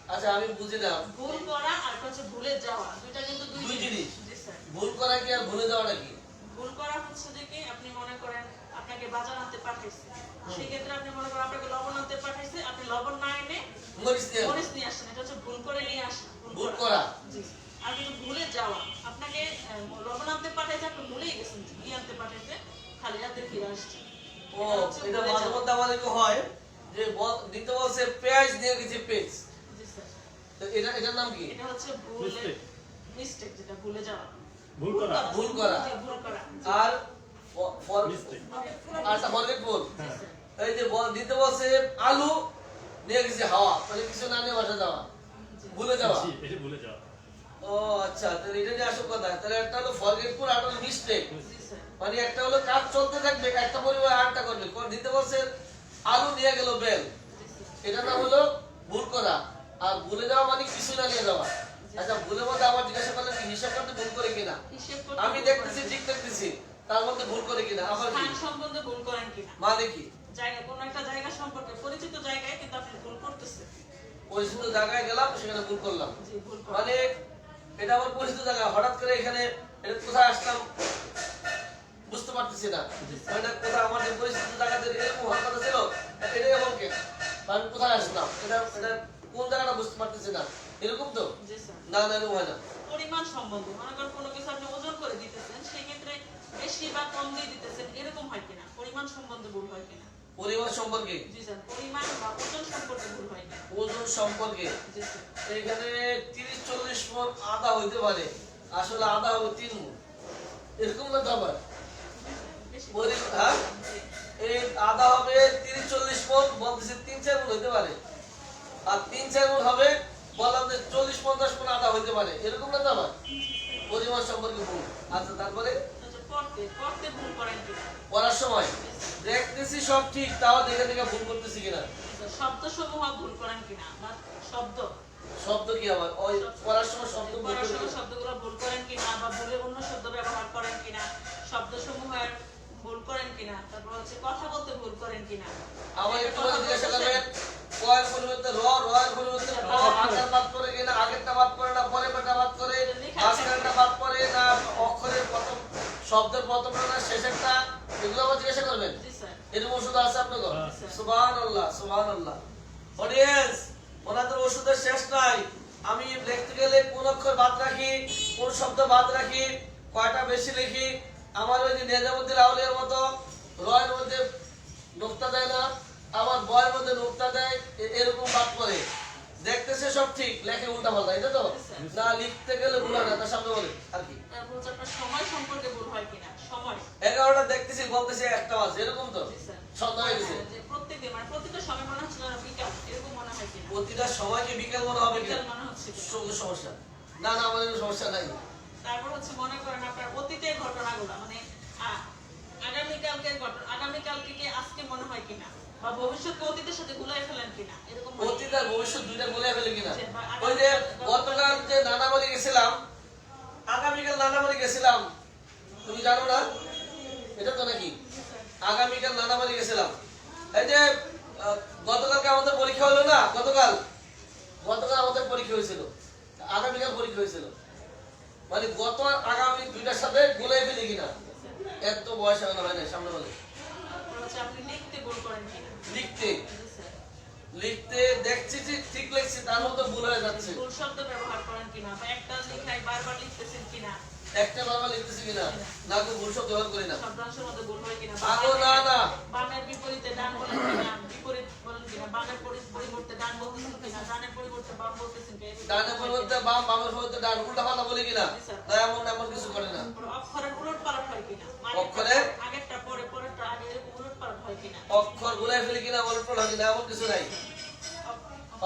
আচ্ছা আমি বুঝলাম, ভুল করা আর হচ্ছে ভুলে যাওয়া, দুইটা কিন্তু দুই দুই জিনিস। জি স্যার। ভুল করা কি আর ভুলে যাওয়াটা কি? ভুল করা হচ্ছে যে কি, আপনি মনে করেন আপনাকে বাজার আনতে পাঠাইছে, সেই ক্ষেত্রে আপনি মনে করেন আপনাকে লবণ আনতে পাঠাইছে, আপনি লবণ না এনে মরিস দিয়ে মরিচ নিয়ে আসছেন, এটা হচ্ছে ভুল করে নিয়ে আসা। ভুল করা। জি। আর কিন্তু ভুলে যাওয়া, আপনাকে লবণ আনতে পাঠাইছে, আপনি ভুলেই গেছেন কি আনতে পাঠাইছে, খালি হাতে ফিরে আসছেন। ও, এটা মাঝে মধ্যে আমাদেরকে হয় যে দিতে বলছে পেঁয়াজ দিয়ে গেছে পেঁয়াজ, জি স্যার। তো এটার নাম কি? এটা হচ্ছে Mistake. মিস্টেক, যেটা ভুলে যাওয়া। ভুল করা। ভুল করা। জি, ভুল করা। আর Mistake. আরটা ফরগেটফুল। হ্যাঁ। এই যে দিতে বলছে আলু নিয়ে গেছে হাওয়া, মানে কিছু না নিয়ে বাসা যাওয়া, ভুলে যাওয়া। জি, এটা ভুলে যাওয়া। ও আচ্ছা, তাহলে এটা নিয়ে আসল কথা। তাহলে একটা হলো ফরগেটফুল, আর একটা হলো মিস্টেক। জি স্যার। মানে একটা হলো কাজ চলতে থাকবে, একটা পরিবার আরেকটা করবে। দিতে বলছে আলু নিয়ে গেল বেল, জি স্যার। এটা নাম হলো ভুল করা। আর ভুলে যাওয়া মানে কিছু না নিয়ে যাওয়া। আচ্ছা, ভুলের মধ্যে আবার জিজ্ঞাসা করলেন কি হিসাব করতে ভুল করে কিনা? হিসেব করতে আমি ভুল দেখতেছি, করেন। ঠিক দেখতেছি, তার মধ্যে ভুল করে কিনা, আবার কি স্থান সম্বন্ধে ভুল করেন কিনা? মানে কি? জায়গা, কোনো একটা জায়গা সম্পর্কে, পরিচিত জায়গায় কিন্তু আপনি ভুল করতেছেন। পরিচিত জায়গায় গেলাম, সেখানে ভুল করলাম। জি, ভুল করেন। মানে এটা আমার পরিচিত জায়গা, হঠাৎ করে এখানে এটা কোথায় আসলাম বুঝতে পারতেছি না। মানে কোথায় আমার যে পরিচিত জায়গাতে এরকম হওয়ার কথা ছিল, এটা এমন কেন, আমি কোথায় আসলাম, এটা কোন জায়গাটা বুঝতে পারতেছি না, এরকম তো? জি স্যার। না না, এরকম হয় না। পরিমাণ সম্বন্ধে, মনে করেন কোনো কিছু আপনি ওজন করে দিতেছেন, সেই ক্ষেত্রে বেশি বা কম দিয়ে দিতেছেন, এরকম হয় কিনা? পরিমাণ সম্বন্ধে ভুল হয় কিনা? পরিমাণ সম্পর্কে, জি স্যার, পরিমাণ বা ওজন সম্পর্কে ভুল হয় কিনা? ওজন সম্পর্কে জি স্যার। এখানে 30-40 মণ আদা হইতে পারে, আসলে আদা হবে 3 মণ, এরকম না তো আবার বেশি হ্যাঁ, এই আদা হবে 30-40 মণ, বলতেছে 3-4 মণ হইতে পারে, আর 3-4 মণ হবে বললাম যে 40-50 মণ আদা হইতে পারে, এরকম না তো আবার পরিমাণ সম্পর্কে ভুল। আচ্ছা তারপরে আচ্ছা, পড়তে ভুল করেন কিনা? পড়ার সময় দেখতেছি সব ঠিক, তাও দেখে দেখে ভুল করতেছি কিনা। শব্দ সমূহ ভুল করেন কিনা? বা শব্দ শব্দ কি আবার ওই পড়ার সময় শব্দ ভুল পড়ার করি সময় কিনা? শব্দগুলো ভুল করেন কিনা, বা ভুলে অন্য শব্দ ব্যবহার করেন কিনা, শব্দ সমূহের ভুল করেন কিনা, তারপর হচ্ছে কথা বলতে ভুল করেন কিনা। আমার একটা একটু কথা জিজ্ঞাসা বলতেছেন, করবেন, কয়ের পরিবর্তে র, রয়ের পরিবর্তে ক, আগের বাদ করে কিনা, আগেরটা বাদ করে না পরেরটা বাদ করে, মাঝখানেরটা বাদ করে না অক্ষরের প্রথম শব্দের প্রথমটা না শেষেরটা, এগুলো আবার জিজ্ঞাসা করবেন। জি স্যার। এরকম ওষুধ আছে আপনাদের? স্যার। সুবহানাল্লাহ, সুবহানাল্লাহ। অডিয়েন্স, ওনাদের ওষুধের শেষ নাই। আমি লিখতে গেলে কোন অক্ষর বাদ রাখি, কোন শব্দ বাদ রাখি, কয়টা বেশি লিখি, আমার ওই যে নেজামুদ্দিন আউলিয়ার মতো রয়ের মধ্যে নোক্তা দেয় না, আবার বয়ের মধ্যে নোক্তা দেয়, এরকম বাদ করে দেখতেছে সব ঠিক, লেখে উল্টা পাল্টা, এটা তো না লিখতে গেলে ভুল হয় না, তার সামনে বলে আর কি। তারপর হচ্ছে আপনার সময় সম্পর্কে ভুল হয় কিনা? সময়। 11টা দেখতেছি বলতেছে 1টা বাজে, এরকম তো জি স্যার। সন্ধ্যা হয়ে গেছে। যে প্রত্যেকদিন মানে প্রতিটা সময় মনে হচ্ছে না বিকাল, এরকম মনে হয় কিনা? প্রতিটা সময়কে বিকেল মনে হবে কিনা? বিকাল মনে হচ্ছে কিনা? কোনো সমস্যা না, না আমাদের কোনো সমস্যা নাই। তারপর হচ্ছে মনে করেন আপনার অতীতের ঘটনাগুলো মানে আগামীকালকে কি আজকে মনে হয় কিনা, বা ভবিষ্যৎকে অতীতের সাথে গুলাই ফেলেন কিনা, এরকম হয় অতীত আর ভবিষ্যৎ দুইটা বলে ফেলে কিনা? যে বা ওই যে আগামীকাল- গতকাল যে নানাবাড়ি গেছিলাম, আগামীকাল নানাবাড়ি গেছিলাম, তুমি জানো না এটা তো নাকি? আগামীকাল নানাবাড়ি গেছিলাম, এই যে গতকালকে আমাদের পরীক্ষা হলো না, গতকাল আমাদের পরীক্ষা হয়েছিল, আগামীকাল পরীক্ষা হয়েছিল, মানে গত আর আগামী দুইটার সাথে গুলাই ফেলি কিনা? এত বয়স হয় না সামনে বলে। তারপর হচ্ছে আপনি লিখতে ভুল করেন কিনা? লিখতে জি স্যার। লিখতে দেখছি যে ঠিক লিখছি, তার মধ্যে ভুল হয়ে যাচ্ছে, ভুল শব্দ ব্যবহার করেন কিনা, বা একটা লেখায় বারবার লিখতেছেন কিনা, একটা বারবার লিখতেছি কিনা, না কোনো ভুল শব্দ ব্যবহার করি না। শব্দাংশের মধ্যে ভুল হয় কিনা, আগো না না বামের বিপরীতে ডান বলেন কিনা, বিপরীত বলেন কিনা, বামের পরিবর্তে ডান বলতেছেন কিনা, ডানের পরিবর্তে বাম বলতেছেন কিনা, ডানের পরিবর্তে বাম, বামের পরিবর্তে ডান, উল্টা পাল্টা বলি কিনা? না, এমন এমন কিছু করে না। অক্ষরের উলট পালট হয় কিনা, অক্ষরের? আগেরটা পরে পরেরটা আগে, এরকম উলট পালট হয় কিনা, অক্ষর গুলাই ফেলি কিনা, উলট পালট হয় কিনা, এমন কিছু নাই।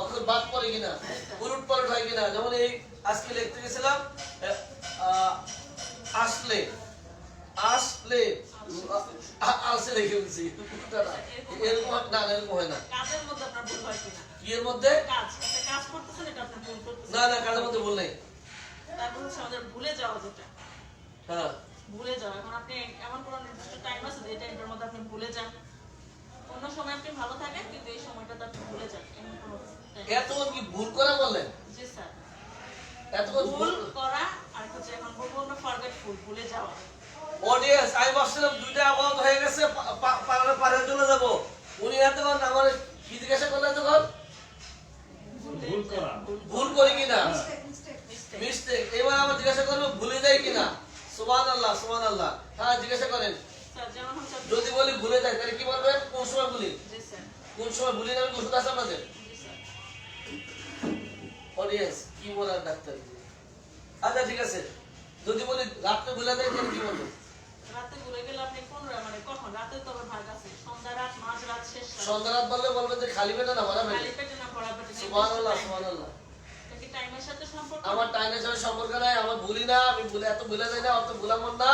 অক্ষর বাদ পড়ে কিনা, উলট পালট হয় কিনা, যেমন এই আজকে লিখতে গেছিলাম আসলে, আসলে আসলে লিখে ফেলছি, এরকম না, এরকম হয় না। কাজের মধ্যে আপনার ভুল হয় কিনা? কি এর মধ্যে? একটা কাজ করতেছেন, এটা আপনি ভুল করতেছেন। না না, কাজের মধ্যে ভুল নেই। তারপর হচ্ছে আমাদের ভুলে যাওয়া, যেটা হ্যাঁ, ভুলে যাওয়া, এখন আপনি এমন কোনো নির্দিষ্ট টাইম আছে যে টাইমটার মধ্যে আপনি ভুলে যান, অন্য সময় আপনি ভালো থাকেন কিন্তু এই সময়টাতে আপনি ভুলে যান, এমন কোনো time? এতক্ষণ কি ভুল করা বললেন? জি স্যার। এতক্ষণ ভুল ভুল করা আর হচ্ছে এখন বলবো না ফরগেটফুল, ভুলে যাওয়া। অডিয়েন্স, আমি ভাবছিলাম দুইটা আওয়াজ হয়ে গেছে, পারে চলে যাব। উনি এতক্ষণ আমার কি জিজ্ঞাসা করলেন? এতক্ষণ ভুল করা। ভুল করি কিনা, Mistake. মিস্টেক। এবার আমার জিজ্ঞাসা করবো ভুলে যাই কিনা। সুবহানাল্লাহ, সুবহানাল্লাহ। হ্যাঁ, জিজ্ঞাসা করেন। স্যার যেমন হচ্ছে যদি বলি ভুলে যাই তাহলে কি বলবেন? কোন সময় ভুলি? জি স্যার। কোন সময় ভুলি না? ওষুধ আছে আপনাদের? জি স্যার। অডিয়েন্স কি বলার ডাক্তার? আচ্ছা ঠিক আছে, যদি বলি রাত্রে ভুলে যাই তাহলে কি বলবেন? রাতে ভুলে গেলে আপনি মানে কখন? রাতে তো আবার ভাগ আছে, সন্ধ্যা রাত, মাঝ রাত, শেষ রাত। সন্ধ্যা রাত বললে বলবেন যে খালি পেটে না ভরা খালি পেটে? পেটে না ভরা পেটে? সুবহানাল্লাহ, সুবহানাল্লাহ। এটা কি টাইমের সাথে সম্পর্ক? আমার টাইমের সাথে সম্পর্ক নাই, আমার ভুলি না, আমি ভুলে এত ভুলে যাই না, অত ভুলামন না।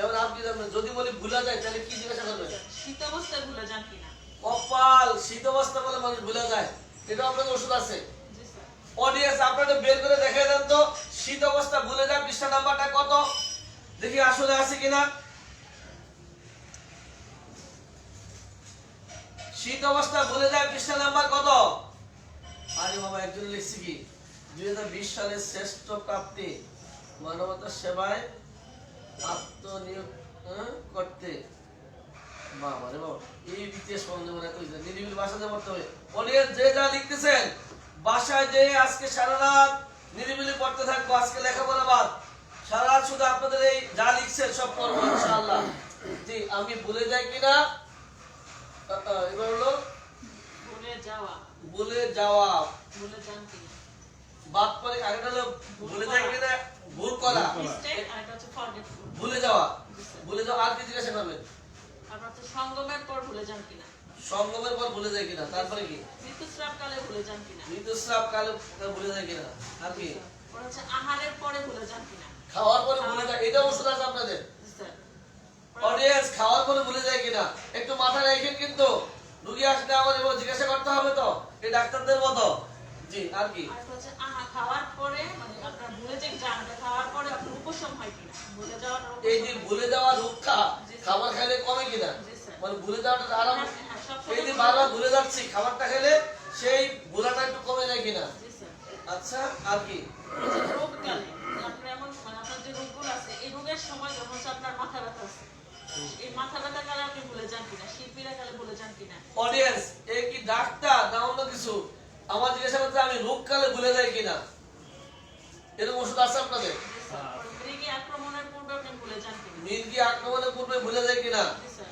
এবার আপনি জানবেন, যদি বলি ভুলা যায় তাহলে কি জিজ্ঞাসা করবেন? শীত অবস্থায় ভুলে যান কিনা? কপাল, শীত অবস্থা বলে মানুষ ভুলে যায়, এটা আপনাদের ওষুধ আছে। জি স্যার। অডিয়েন্স আপনারা বের করে দেখে দেন তো, শীত অবস্থা ভুলে যায় পৃষ্ঠা নাম্বারটা কত, দেখি আসলে আছে কিনা। শীত অবস্থা ভুলে যায় পৃষ্ঠা নাম্বার কত? আরে বাবা, একজন লিখছি কি 2020 সালের শ্রেষ্ঠ প্রাপ্তি মানবতার সেবায় আত্মনিয়োগ করতে। বাবা রে বাবা, এই বিশেষ বন্ধু মনে তো নিরিবিলি বাসাতে পড়তে হবে। অডিয়েন্স যে যা লিখতেছেন বাসায় যে আজকে সারা রাত নিরিবিলি পড়তে থাকবো। আজকে লেখাপড়া বাদ, সারা রাত শুধু আপনাদের এই যা লিখছেন সব পড়বো ইনশাআল্লাহ। জি, আমি ভুলে যাই কিনা, এবার হলো ভুলে যাওয়া, ভুলে যাওয়া। ভুলে যান কিনা, বাদ পরে আগেটা হলো ভুলে যাই কিনা, ভুল করা, মিস্টেক, আর এটা হচ্ছে ফরগেটফুল। ভুলে যাওয়া। ভুলে যাওয়া আর কি জিজ্ঞাসা করবেন? আপনার হচ্ছে সঙ্গমের পর ভুলে যান কিনা, সঙ্গমের পর ভুলে যায় কিনা, তারপরে কি ঋতুস্রাব কালে ভুলে যান কিনা, ঋতুস্রাব কালে ভুলে যায় কিনা, আর কি ওরা হচ্ছে আহারের পরে ভুলে যান কিনা। খাওয়ার পরে ভুলে যায়, এটা ওষুধ আছে আপনাদের জি স্যার। অডিয়েন্স। খাওয়ার পরে ভুলে যায় কিনা একটু মাথায় রাখেন, কিন্তু রুগী আসলে আমার এবার জিজ্ঞাসা করতে হবে তো, এই ডাক্তারদের মতো। জি, আর কি আর হচ্ছে খাওয়ার পরে মানে আপনার ভুলে যে যান, এটা খাওয়ার পরে আপনার উপশম হয় কিনা, ভুলে যাওয়ার এই যে ভুলে যাওয়া রক্ষা, খাবার খাইলে কমে কিনা, জি স্যার। মানে ভুলে যাওয়াটা আরাম। হ্যাঁ, সব এই যে বারবার ভুলে যাচ্ছি, খাবারটা খেলে সেই ভুলাটা একটু কমে যায় কিনা। জি স্যার। আচ্ছা, আর কি এই যে রোগকালে আপনার এমন মানে আপনার যে রোগগুলো আছে, এই রোগের সময় যখন হচ্ছে আপনার মাথা ব্যথা আছে, এই মাথা ব্যথা কালে আপনি ভুলে যান কিনা, শিল্পীরা কালে ভুলে যান কিনা। অডিয়েন্স, এই কি ডাক্তার না অন্য কিছু? আমার জিজ্ঞাসা করতে আমি রোগকালে ভুলে যাই কিনা, এরকম ওষুধ আছে আপনাদের? জি স্যার। মৃগী আক্রমণের পূর্বে আপনি ভুলে যান কিনা। মির্গি আক্রমণের পূর্বে ভুলে যায় কিনা, জি স্যার।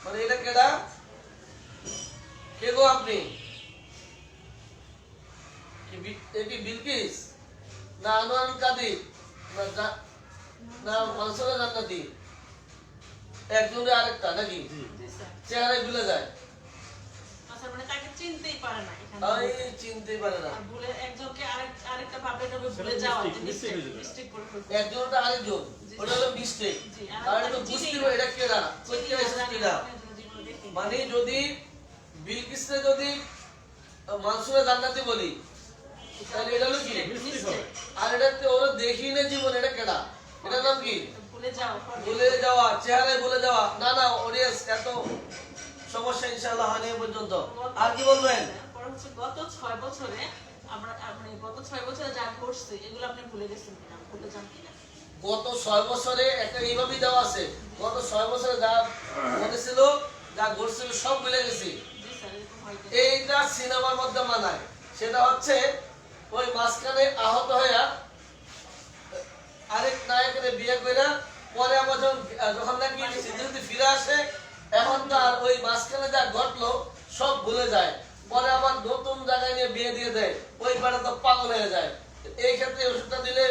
মানে এটা কেডা, কে গো আপনি? এটি বিলকিস না আনোয়ার কাদির না মানসুরা জান্নাতি? একজনে আরেকটা নাকি জি স্যার। চেহারায় ভুলে যায়? আচ্ছা, মানে তাকে চিনতেই পারে না এখানে। আমি চিনতেই পারে না। আর ভুলে একজনকে আরেকটা ভাবে এটা ভুলে যাওয়া, মিস্টেক করে ফেলছে। একজনটা আরেকজন, ওটা হলো মিস্টেক। জি, আর এটা তো বুঝতে হবে এটা কেডা, চিনি কোথা না, এসেছে জানি কিনা। না, আমি এজন্য জীবনে দেখিনি। মানে যদি বিলকিসে যদি মানসুরা জান্নাতি বলি, তাহলে এটা হলো কি? মিস্টেক। আর এটাতে ওরা দেখি না জীবন, এটা কেডা, এটার নাম কি? ভুলে যাওয়া, ভুলে যাওয়া, চেহারায় ভুলে যাওয়া। না না অডিয়েন্স, এত সমস্যা ইনশাআল্লাহ হয় না এ পর্যন্ত। আর কি বলবেন? পরে হচ্ছে গত 6 বছরে আমরা মানে গত 6 বছরে যা ঘটছে এগুলো আপনি ভুলে গেছেন কিনা, ভুলে যান কিনা। গত 6 বছরে একটা এইভাবেই দেওয়া আছে, গত 6 বছরে যা ঘটেছিল, যা ঘটছিল সব ভুলে গেছি। জি স্যার, এরকম হয় কিনা। এইটা সিনেমার মধ্যে মানায়। সেটা হচ্ছে ওই মাঝখানে আহত হইয়া আরেক নায়কের বিয়ে কইরা পরে আবার যখন নাকি স্মৃতি ফিরে আসে, এখন তার ওই মাঝখানে যা ঘটলো সব ভুলে যায়, পরে আবার নতুন জায়গায় নিয়ে বিয়ে দিয়ে দেয়, ওই পাড়া তো পাগল হয়ে যায়। এই ক্ষেত্রে এই ওষুধটা দিলে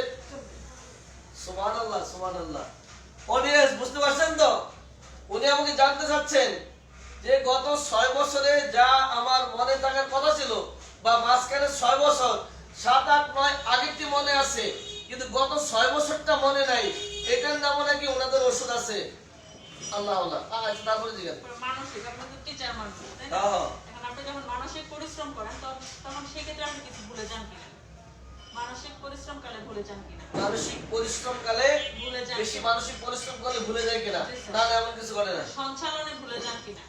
সুবহানাল্লাহ সুবহানাল্লাহ। অডিয়েন্স বুঝতে পারছেন তো? উনি আমাকে জানতে চাচ্ছেন যে গত 6 বছরে যা আমার মনে থাকার কথা ছিল, বা মাঝখানে 6 বছর 7, 8, 9 আগেরটি মনে আছে, কিন্তু গত 6 বছরটা মনে নাই, এটার নামও নাকি ওনাদের ওষুধ আছে। আল্লাহ আল্লাহ। আচ্ছা, তারপরে জিজ্ঞাসা। তারপর মানসিক, আপনি তো টিচার মানুষ, তাই না? হ্যাঁ। এখন আপনি যখন মানসিক পরিশ্রম করেন তখন সেক্ষেত্রে আপনি কিছু ভুলে যান কিনা, মানসিক পরিশ্রম কালে ভুলে যান কিনা। মানসিক পরিশ্রম কালে ভুলে যান বেশি কিনা। মানসিক পরিশ্রম করলে ভুলে যায় কিনা? জি, স্যার। না না, এমন কিছু করে না। সঞ্চালনে ভুলে যান কিনা।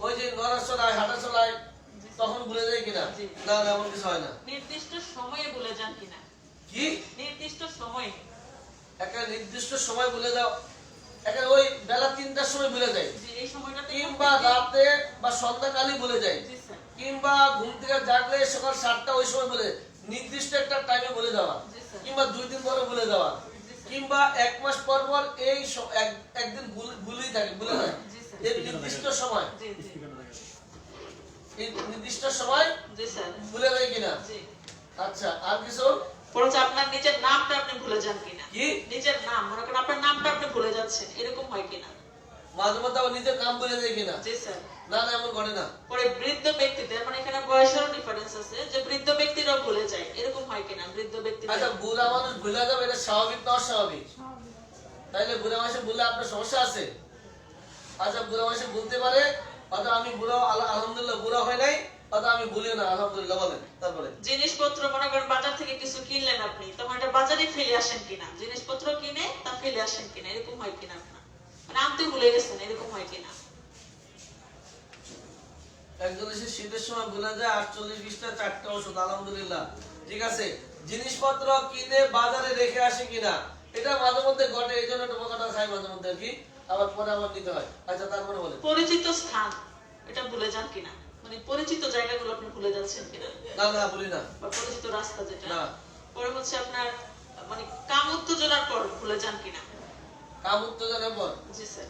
ওই যে নড়াচড়ায় হাঁটা চলায় জি, স্যার। তখন ভুলে যায় কিনা? জি। না না, এমন কিছু হয় না। নির্দিষ্ট সময়ে ভুলে যান কিনা। কি নির্দিষ্ট সময়ে। একটা নির্দিষ্ট সময় ভুলে যাও, একটা ওই বেলা 3টার সময় ভুলে যায়, যে এই সময়টাতে কিংবা রাতে বা সন্ধ্যাকালই ভুলে যায়, জি স্যার। কিংবা ঘুম থেকে জাগলে সকাল 7টা ওই সময় ভুলে যায়। নির্দিষ্ট একটা টাইমে ভুলে যাওয়া, জি, স্যার। কিংবা 2 দিন পরে ভুলে যাওয়া, জি, স্যার। কিংবা 1 মাস পর পর এই একদিন ভুলেই থাকে, ভুলে যায়। জি, স্যার। এই নির্দিষ্ট সময়, জি জি এই নির্দিষ্ট সময় জি স্যার। ভুলে যায় কিনা? জি। আচ্ছা, আর কিছু? বরঞ্চ আপনার নিজের নামটা আপনি ভুলে যান কিনা। কি নিজের নাম, মনে করেন আপনার নামটা আপনি ভুলে যাচ্ছেন, এরকম হয় কিনা। মাঝে মধ্যে আবার নিজের নাম ভুলে যায় কিনা? জি স্যার। না না, এমন ঘটে না। পরে বৃদ্ধ ব্যক্তিদের, মানে এখানে বয়সেরও ডিফারেন্স আছে, যে বৃদ্ধ ব্যক্তিরাও ভুলে যায়, এরকম হয় কিনা বৃদ্ধ ব্যক্তিরা। আচ্ছা, বুড়া মানুষ ভুলে যাবে, এটা স্বাভাবিক না অস্বাভাবিক? তাইলে বুড়া মাসে বললে আপনার সমস্যা আছে? আচ্ছা, বুড়া মাসে বলতে পারে, অথবা আমি বুড়া আলহামদুলিল্লাহ বুড়া হয় নাই, অথবা আমি ভুলিও না আলহামদুলিল্লাহ বলেন। তারপরে জিনিসপত্র মনে করেন বাজার থেকে কিছু কিনলেন আপনি, তখন এটা বাজারে ফেলে আসেন কিনা, জিনিসপত্র কিনে তা ফেলে আসেন কিনা, এরকম হয় কিনা আপনার, মানে আনতে ভুলে গেছেন, এরকম হয় কিনা। একজন এসে শীতের সময় ভুলে যায় 48-20টা 4টা ওষুধ, আলহামদুলিল্লাহ ঠিক আছে। জিনিসপত্র কিনে বাজারে রেখে আসে কিনা, এটা মাঝে মধ্যে ঘটে, এই জন্য টোকাটা খাই মাঝে মধ্যে আর কি, আবার পরে আবার নিতে হয়। আচ্ছা, তারপরে বলেন। পরিচিত স্থান, এটা ভুলে যান কিনা, মানে পরিচিত জায়গাগুলো আপনি ভুলে যাচ্ছেন কিনা, না না, বলি না। বা পরিচিত রাস্তা যেটা। না। পরে হচ্ছে আপনার মানে কাম উত্তেজনার পর ভুলে যান কিনা? কাম উত্তেজনার পর জি স্যার।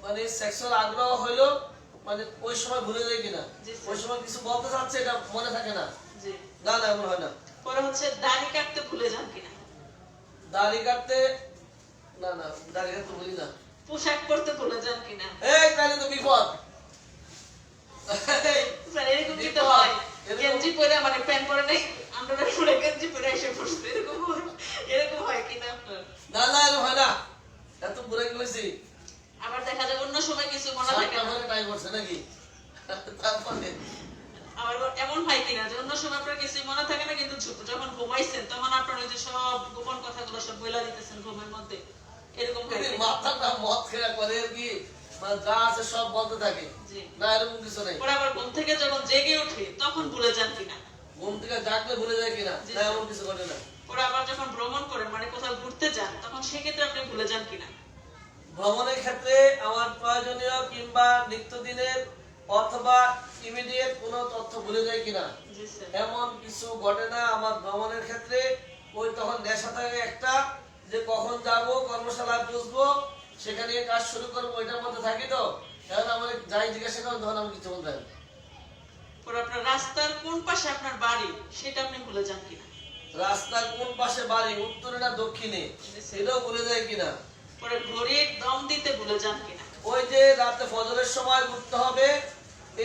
মানে সেক্সুয়াল আগ্রহ হইলো মানে ওই সময় ভুলে যায় কিনা, জি, স্যার। ওই সময় কিছু বলতে চাচ্ছে এটা মনে থাকে না? জি। না না, এমন হয় না। পরে হচ্ছে দাড়ি কাটতে ভুলে যান কিনা? দাড়ি কাটতে, না না, দাড়ি কাটতে বলি না। পোশাক পরতে ভুলে যান কিনা? এই তাহলে তো বিপদ। স্যার এরকম কি তো বিপদ। হয়? এরকম- গেঞ্জি পরে মানে প্যান্ট পরে নাই, আন্ডারওয়্যার পরে গেঞ্জি পরে এসে পড়ছে, এরকম হয় কিনা আপনার? না না, এরকম হয় না। এত বুড়ে গেছি, আবার দেখা যায় অন্য সময় কিছু মনে থাকে না। টাইম করছে নাকি? তারপরে আবার এমন হয় কিনা যে অন্য সময় আপনার কিছু মনে থাকে না, কিন্তু যখন ঘুমাইছেন তখন আপনার ওই যে সব গোপন কথাগুলো সব বইলা দিতেছেন ঘুমের মধ্যে, এরকম হয় কিনা? মাথাটা মদ খেয়া করে আর কি, মানে যা আছে সব বলতে থাকে। জি। না, এরকম কিছু নেই। পরে আবার ঘুম থেকে যখন জেগে ওঠে তখন ভুলে যান কিনা? ঘুম থেকে জাগলে ভুলে যায় কিনা? জি, না, স্যার। এমন কিছু ঘটে না। পরে আবার যখন ভ্রমণ করেন মানে কোথাও ঘুরতে যান তখন সেক্ষেত্রে আপনি ভুলে যান কিনা? ভ্রমণের ক্ষেত্রে আমার প্রয়োজনীয় কিংবা নিত্যদিনের অথবা ইমিডিয়েট কোনো তথ্য ভুলে যায় কিনা, জি স্যার। এমন কিছু ঘটে না আমার ভ্রমণের ক্ষেত্রে। ওই তখন নেশা থাকে একটা, যে কখন যাব, কর্মশালায় বুঝবো, সেখানে কাজ শুরু করবো, এটার মধ্যে থাকি। তো এখন আমার যাই জিজ্ঞাসা করেন তখন আমি কিছু বলতে পারি। পরে আপনার রাস্তার কোন পাশে আপনার বাড়ি সেটা আপনি ভুলে যান কিনা? রাস্তার কোন পাশে বাড়ি, উত্তরে না দক্ষিণে, সেটাও ভুলে যায় কিনা। পরে ঘড়ির দম দিতে ভুলে যান কিনা? ওই যে রাতে ফজরের সময় উঠতে হবে,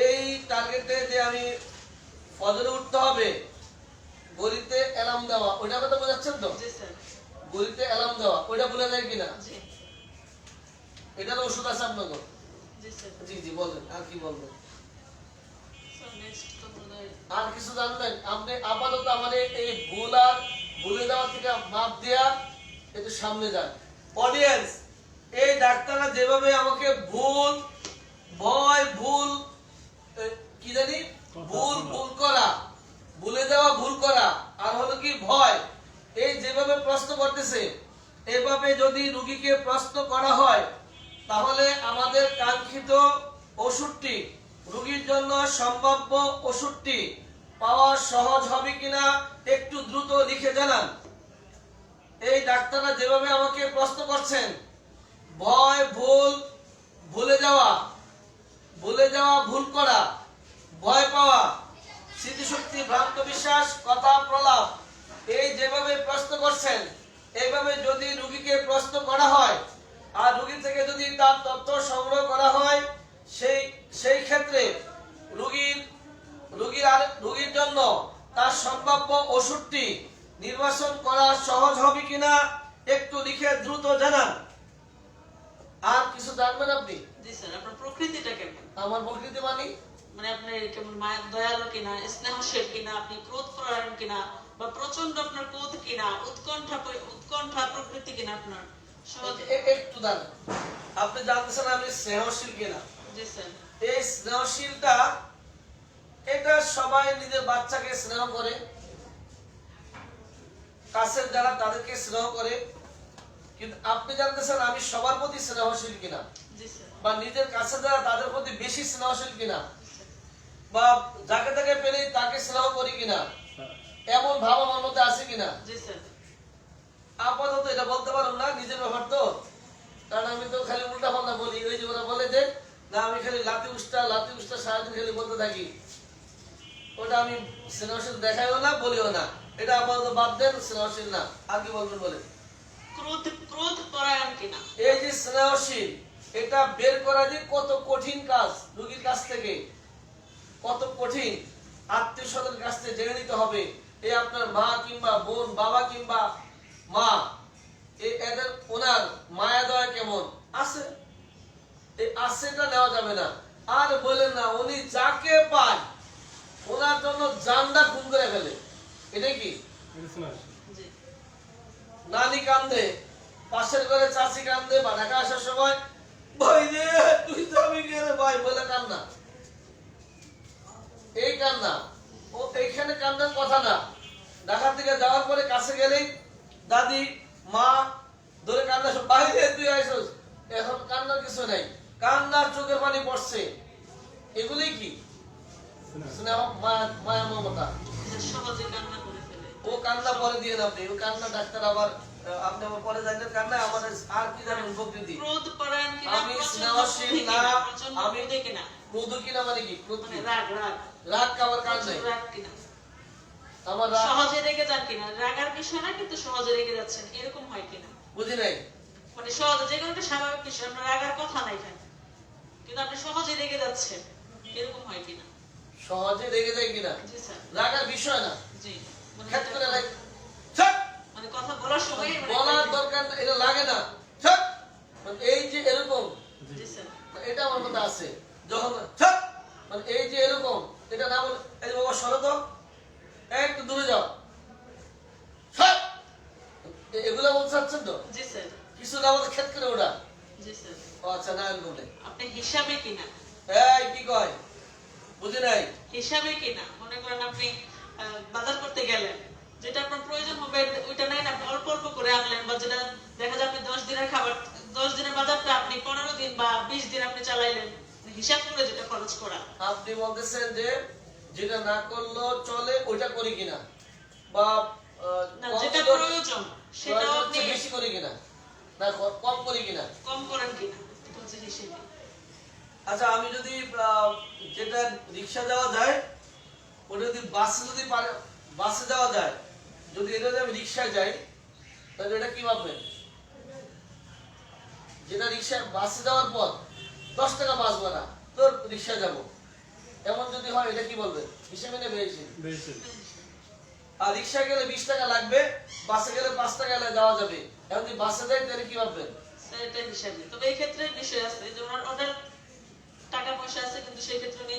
এই টার্গেটে যে আমি ফজরে উঠতে হবে, গলিতে অ্যালার্ম দেওয়া, ওইটা কথা বোঝাচ্ছেন তো? জি স্যার। গলিতে অ্যালার্ম দেওয়া, ওইটা ভুলে যায় কিনা? জি। এটার ওষুধ আছে আপনাকে? জি স্যার। জি জি, বলেন, আর কি বলবেন? স্যার নেক্সট তো বোধহয় আর কিছু জানবেন আপনি? আপাতত আমাদের এই ভুল আর ভুলে যাওয়া থেকে মাপ দেওয়া, একটু সামনে যান। অডিয়েন্স, এই ডাক্তাররা যেভাবে আমাকে ভুল, ভয়, ভুল, কি জানি, ভুল করা, ভুলে যাওয়া, ভুল করা, আর হলো কি ভয়, এই যেভাবে প্রশ্ন করতেছে, এভাবে যদি রোগীকে প্রশ্ন করা হয় তাহলে আমাদের কাঙ্ক্ষিত ওষুধটি, রোগীর জন্য সম্ভাব্য ওষুধটি পাওয়া সহজ হবে কিনা একটু দ্রুত লিখে জানান। এই ডাক্তাররা যেভাবে আমাকে প্রশ্ন করছেন, ভয়, ভুল, ভুলে যাওয়া, ভুল করা, ভয় পাওয়া, স্মৃতিশক্তি, ভ্রান্ত বিশ্বাস, কথা প্রলাপ, এই যেভাবে প্রশ্ন করছেন, এইভাবে যদি রোগীকে প্রশ্ন করা হয় আর রোগী থেকে যদি তার তথ্য সংগ্রহ করা হয়, সেই ক্ষেত্রে রোগীর জন্য তার সম্ভাব্য ওষুধটি নির্বাচন করা সহজ হবে কিনা একটু লিখে দ্রুত জানান। আর কিছু জানবেন আপনি? জি স্যার। আপনার প্রকৃতিটা কেমন? আমার প্রকৃতি মানে আপনি কেমন মায়ের দয়ালু কিনা, স্নেহশীল কিনা, আপনি ক্রোধ পরায়ণ কিনা, বা প্রচন্ড আপনার ক্রোধ কিনা, উৎকণ্ঠা প্রকৃতি কিনা আপনার? সহজে একটু দাঁড়ান, আপনি জানতেছেন আমি স্নেহশীল কিনা? জি স্যার। এই স্নেহশীলটা, এটা সবাই নিজের বাচ্চাকে স্নেহ করে, কাছের যারা তাদেরকে স্নেহ করে, কিন্তু আপনি জানতেছেন আমি সবার প্রতি স্নেহশীল কিনা, জি স্যার। বা নিজের কাছে যারা তাদের প্রতি বেশি স্নেহশীল কিনা, বা যাকে তাকে পেলে তাকে স্নেহ করি কিনা, এমন ভাব আমার মধ্যে আছে কিনা। জি স্যার। আপাতত এটা বলতে পারলাম না, নিজের ব্যাপার তো, কারণ আমি তো খালি উল্টা পাল্টা বলি। ওই যে ওরা বলে যে না আমি খালি লাতি উষ্টা সারাদিন খালি বলতে থাকি, ওটা আমি স্নেহশীল দেখাইও না, বলিও না। এটা আপাতত বাদ দেন, স্নেহশীল না। আর কি বলবেন বলে? ক্রোধ পরায়ণ কিনা? এই যে স্নেহশীল, এটা বের করা যে কত কঠিন কাজ, রোগীর কাছ থেকে কত কঠিন, আত্মীয় স্বজনের কাছ থেকে জেনে নিতে হবে। এই আপনার মা কিংবা বোন, বাবা কিংবা মা, এদের ওনার মায়া দয়া কেমন আছে, এই আছেটা নেওয়া যাবে না। আর বলেন না উনি যাকে পায় ওনার জন্য জানটা খুন করে ফেলে, এটা কি? জি। নানি কান্দে, পাশের ঘরে চাচি কান্দে, বা ঢাকা আসার সময় ভাই রে তুই তো আমি গেলে ভাই বলে কান্না, এই কান্না। ও এইখানে কান্নার কথা না, ঢাকা থেকে যাওয়ার পরে কাছে গেলেই দাদি মা ধরে কান্না, ভাই রে তুই আইসস, এখন কান্নার কিছু নাই, কান্নার চোখের পানি পড়ছে, এগুলোই কি স্নেহ, মায়া, মমতা। সহজে কান্না করে ফেলে। ও কান্না পরে দিয়ে আপনি ও কান্না ডাক্তার আবার আপনি আবার পরে জানেন কান্না আমাদের আর কি জানেন প্রকৃতি ক্রোধ পরায়ণ কিনা, আমি প্রচন্ড স্নেহশীল ক্রোধী না, কিনা, প্রচন্ড আমি ক্রোধী কিনা, মধু কিনা মানে কি ক্রোধ মানে কি? রাগ রাগ রাগ কাবার কাজ নাই প্রচুর রাগ কিনা, আমার রাগ সহজে রেগে যান কিনা, রাগার বিষয় না কিন্তু সহজে রেগে যাচ্ছেন এরকম হয় কিনা, বুঝি নাই মানে সহজে যে কোনো একটা স্বাভাবিক বিষয় আপনার রাগার কথা নাই এখানে কিন্তু আপনি সহজে রেগে যাচ্ছেন এরকম হয় কিনা। সহজে রেগে যায় কিনা জি স্যার। রাগার বিষয় না জি মানে খেত করে লাগে ছাড়! মানে কথা বলার সময় বলার দরকার না, এটা লাগে না ছাড়! মানে এই যে এরকম জি স্যার। এটা আমার মধ্যে আছে যখন ছাড়! মানে এই যে এরকম এটা না বলে এই যে বাবা সরো তো একটু দূরে যাও ছাড়! এগুলা বলতে চাচ্ছেন তো জি স্যার। কিছু না বলে খেত করে ওটা জি স্যার। ও আচ্ছা না এরকম নেই আপনি হিসাবে কিনা, এই কি কয় বুঝি নাই হিসাবে কিনা, মনে করেন আপনি বাজার করতে গেলেন, যেটা আপনার প্রয়োজন হবে ওইটা নাই না, আপনি অল্প অল্প করে আনলেন, বা যেটা দেখা যায় আপনি 10 দিনের খাবার 10 দিনের বাজারটা আপনি 15 দিন বা 20 দিন আপনি চালাইলেন, হিসাব করে যেটা খরচ করা। আপনি বলতেছেন যে যেটা না করলেও চলে ওইটা করি কিনা বা না, কম যেটা করলে- প্রয়োজন সেটাও প্রয়োজন আপনি চেয়ে বেশি করি কিনা না কম করি কিনা কম করেন কিনা, এটা হচ্ছে হিসেবে। আচ্ছা আমি যদি যেটা রিক্সা যাওয়া যায় ওটা যদি বাসে যদি পারে বাসে যাওয়া যায় যদি এটা যদি আমি রিক্সায় যাই তাহলে এটা কি ভাববেন যেটা রিক্সা বাসে যাওয়ার পর 10 টাকা বাস ভাড়া তো রিক্সায় যাব এমন যদি হয় এটা কি বলবেন হিসেবে নেবে বেশি বেশি আর রিক্সায় গেলে 20 টাকা লাগবে বাসে গেলে 5 টাকা যাওয়া যাবে এখন যদি বাসে যাই তাহলে কি ভাববেন স্যার, এটা হিসাবে। তবে এই ক্ষেত্রে বিষয় আছে যে ওনার টাকা পয়সা আছে কিন্তু সেই ক্ষেত্রে উনি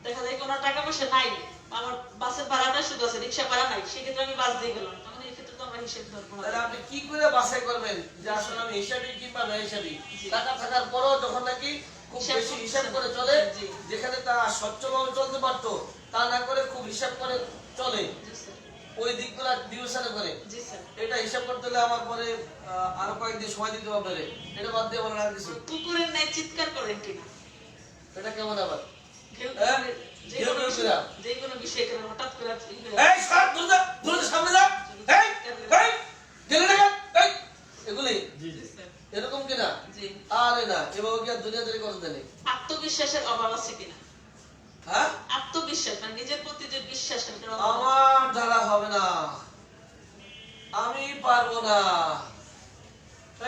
দেখা যায় কোনো টাকা পয়সা নাই, আমার বাসের ভাড়াটা শুধু আছে, রিক্সা ভাড়া নাই, সেক্ষেত্রে আমি বাস দিয়ে গেলাম, তখন এই ক্ষেত্রে তো আমরা হিসেব ধরবো না। তাহলে আপনি কি করে বাছাই করবেন যে আসলে আমি হিসাবই কিংবা না হিসাবই জি। টাকা থাকার পরও যখন নাকি খুব হিসাব বেশি করতেছে হিসাব না। করে চলে জি। যেখানে তা স্বচ্ছভাবে চলতে পারতো তা না করে খুব হিসাব করে চলে জি স্যার। ওই দিকগুলো বিবেচনা করে জি স্যার। এটা হিসাব করতে হলে আমার পরে আরো কয়েকদিন সময় দিতে হবে রে। এটা বাদ দিয়ে আমার আর কিছু কুকুরের ন্যায় চিৎকার করেন কিনা, এটা কেমন আবার কেউ- হ্যাঁ? যে কেউ কোনো কেউ বিষয়- কিরা? যে কোনো বিষয় করে হঠাৎ করে এই সর দূরে যা দূরে যা, সামনে যা এই এই গেলে না এই এগুলি জি জি জি স্যার। এরকম কিনা জি। আরে না এভাবে কি আর দুনিয়াদারি করতে জানি আত্মবিশ্বাসের অভাব আছে কিনা, হ্যাঁ আত্মবিশ্বাস মানে নিজের প্রতি যে বিশ্বাস এটার অভাব আছে। আমার দ্বারা হবে না আমি পারবো না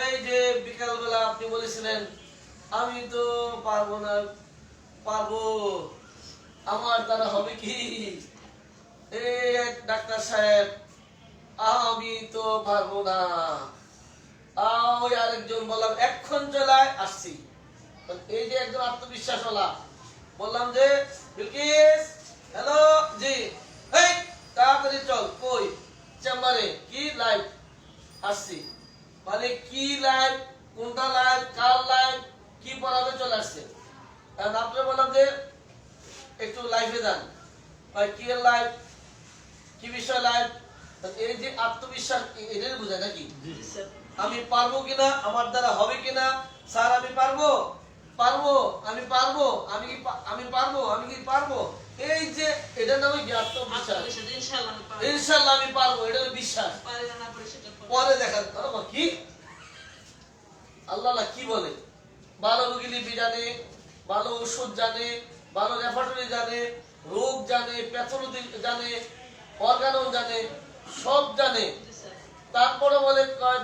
এই যে বিকাল বেলা আপনি বলেছিলেন আমি তো পারবো না পারবো আমার দ্বারা হবে কি এই এক ডাক্তার সাহেব আমি তো পারবো না ওই আরেকজন বললাম এক্ষণ চলায় আসছি এই যে একজন আত্মবিশ্বাস ওলা বললাম যে বিলকিস হ্যালো জি এই তাড়াতাড়ি চল কই চেম্বারে কি লাইভ আসছি মানে কি লাইভ কোনটা লাইভ কার লাইভ কি পড়াবে চলে আসছে আর আপনারা বললাম যে একটু লাইভে যান কি লাইভ কি বিষয় লাইভ এই যে আত্মবিশ্বাস এটাই বোঝায় নাকি জি স্যার। আমি পারবো কিনা আমার দ্বারা হবে কিনা স্যার আমি পারবো পারবো আমি পারবো আমি পারবো আমি কি পারবো এই যে এটা নামে কি আত্মবিশ্বাস আত্মবিশ্বাস, ইনশাআল্লাহ আমি পারবো। ইনশাআল্লাহ আমি পারবো এটা হলো বিশ্বাস পারি না না পারি সেটা পরে। পরে দেখা যাবে কি আল্লাহ কি বলে ভালো রোগী লিপি জানে ভালো ওষুধ জানে ভালো রেপার্টরি জানে রোগ জানে প্যাথোলজি জানে অর্গানন জানে সব জানে জি স্যার। তারপরে বলে কয়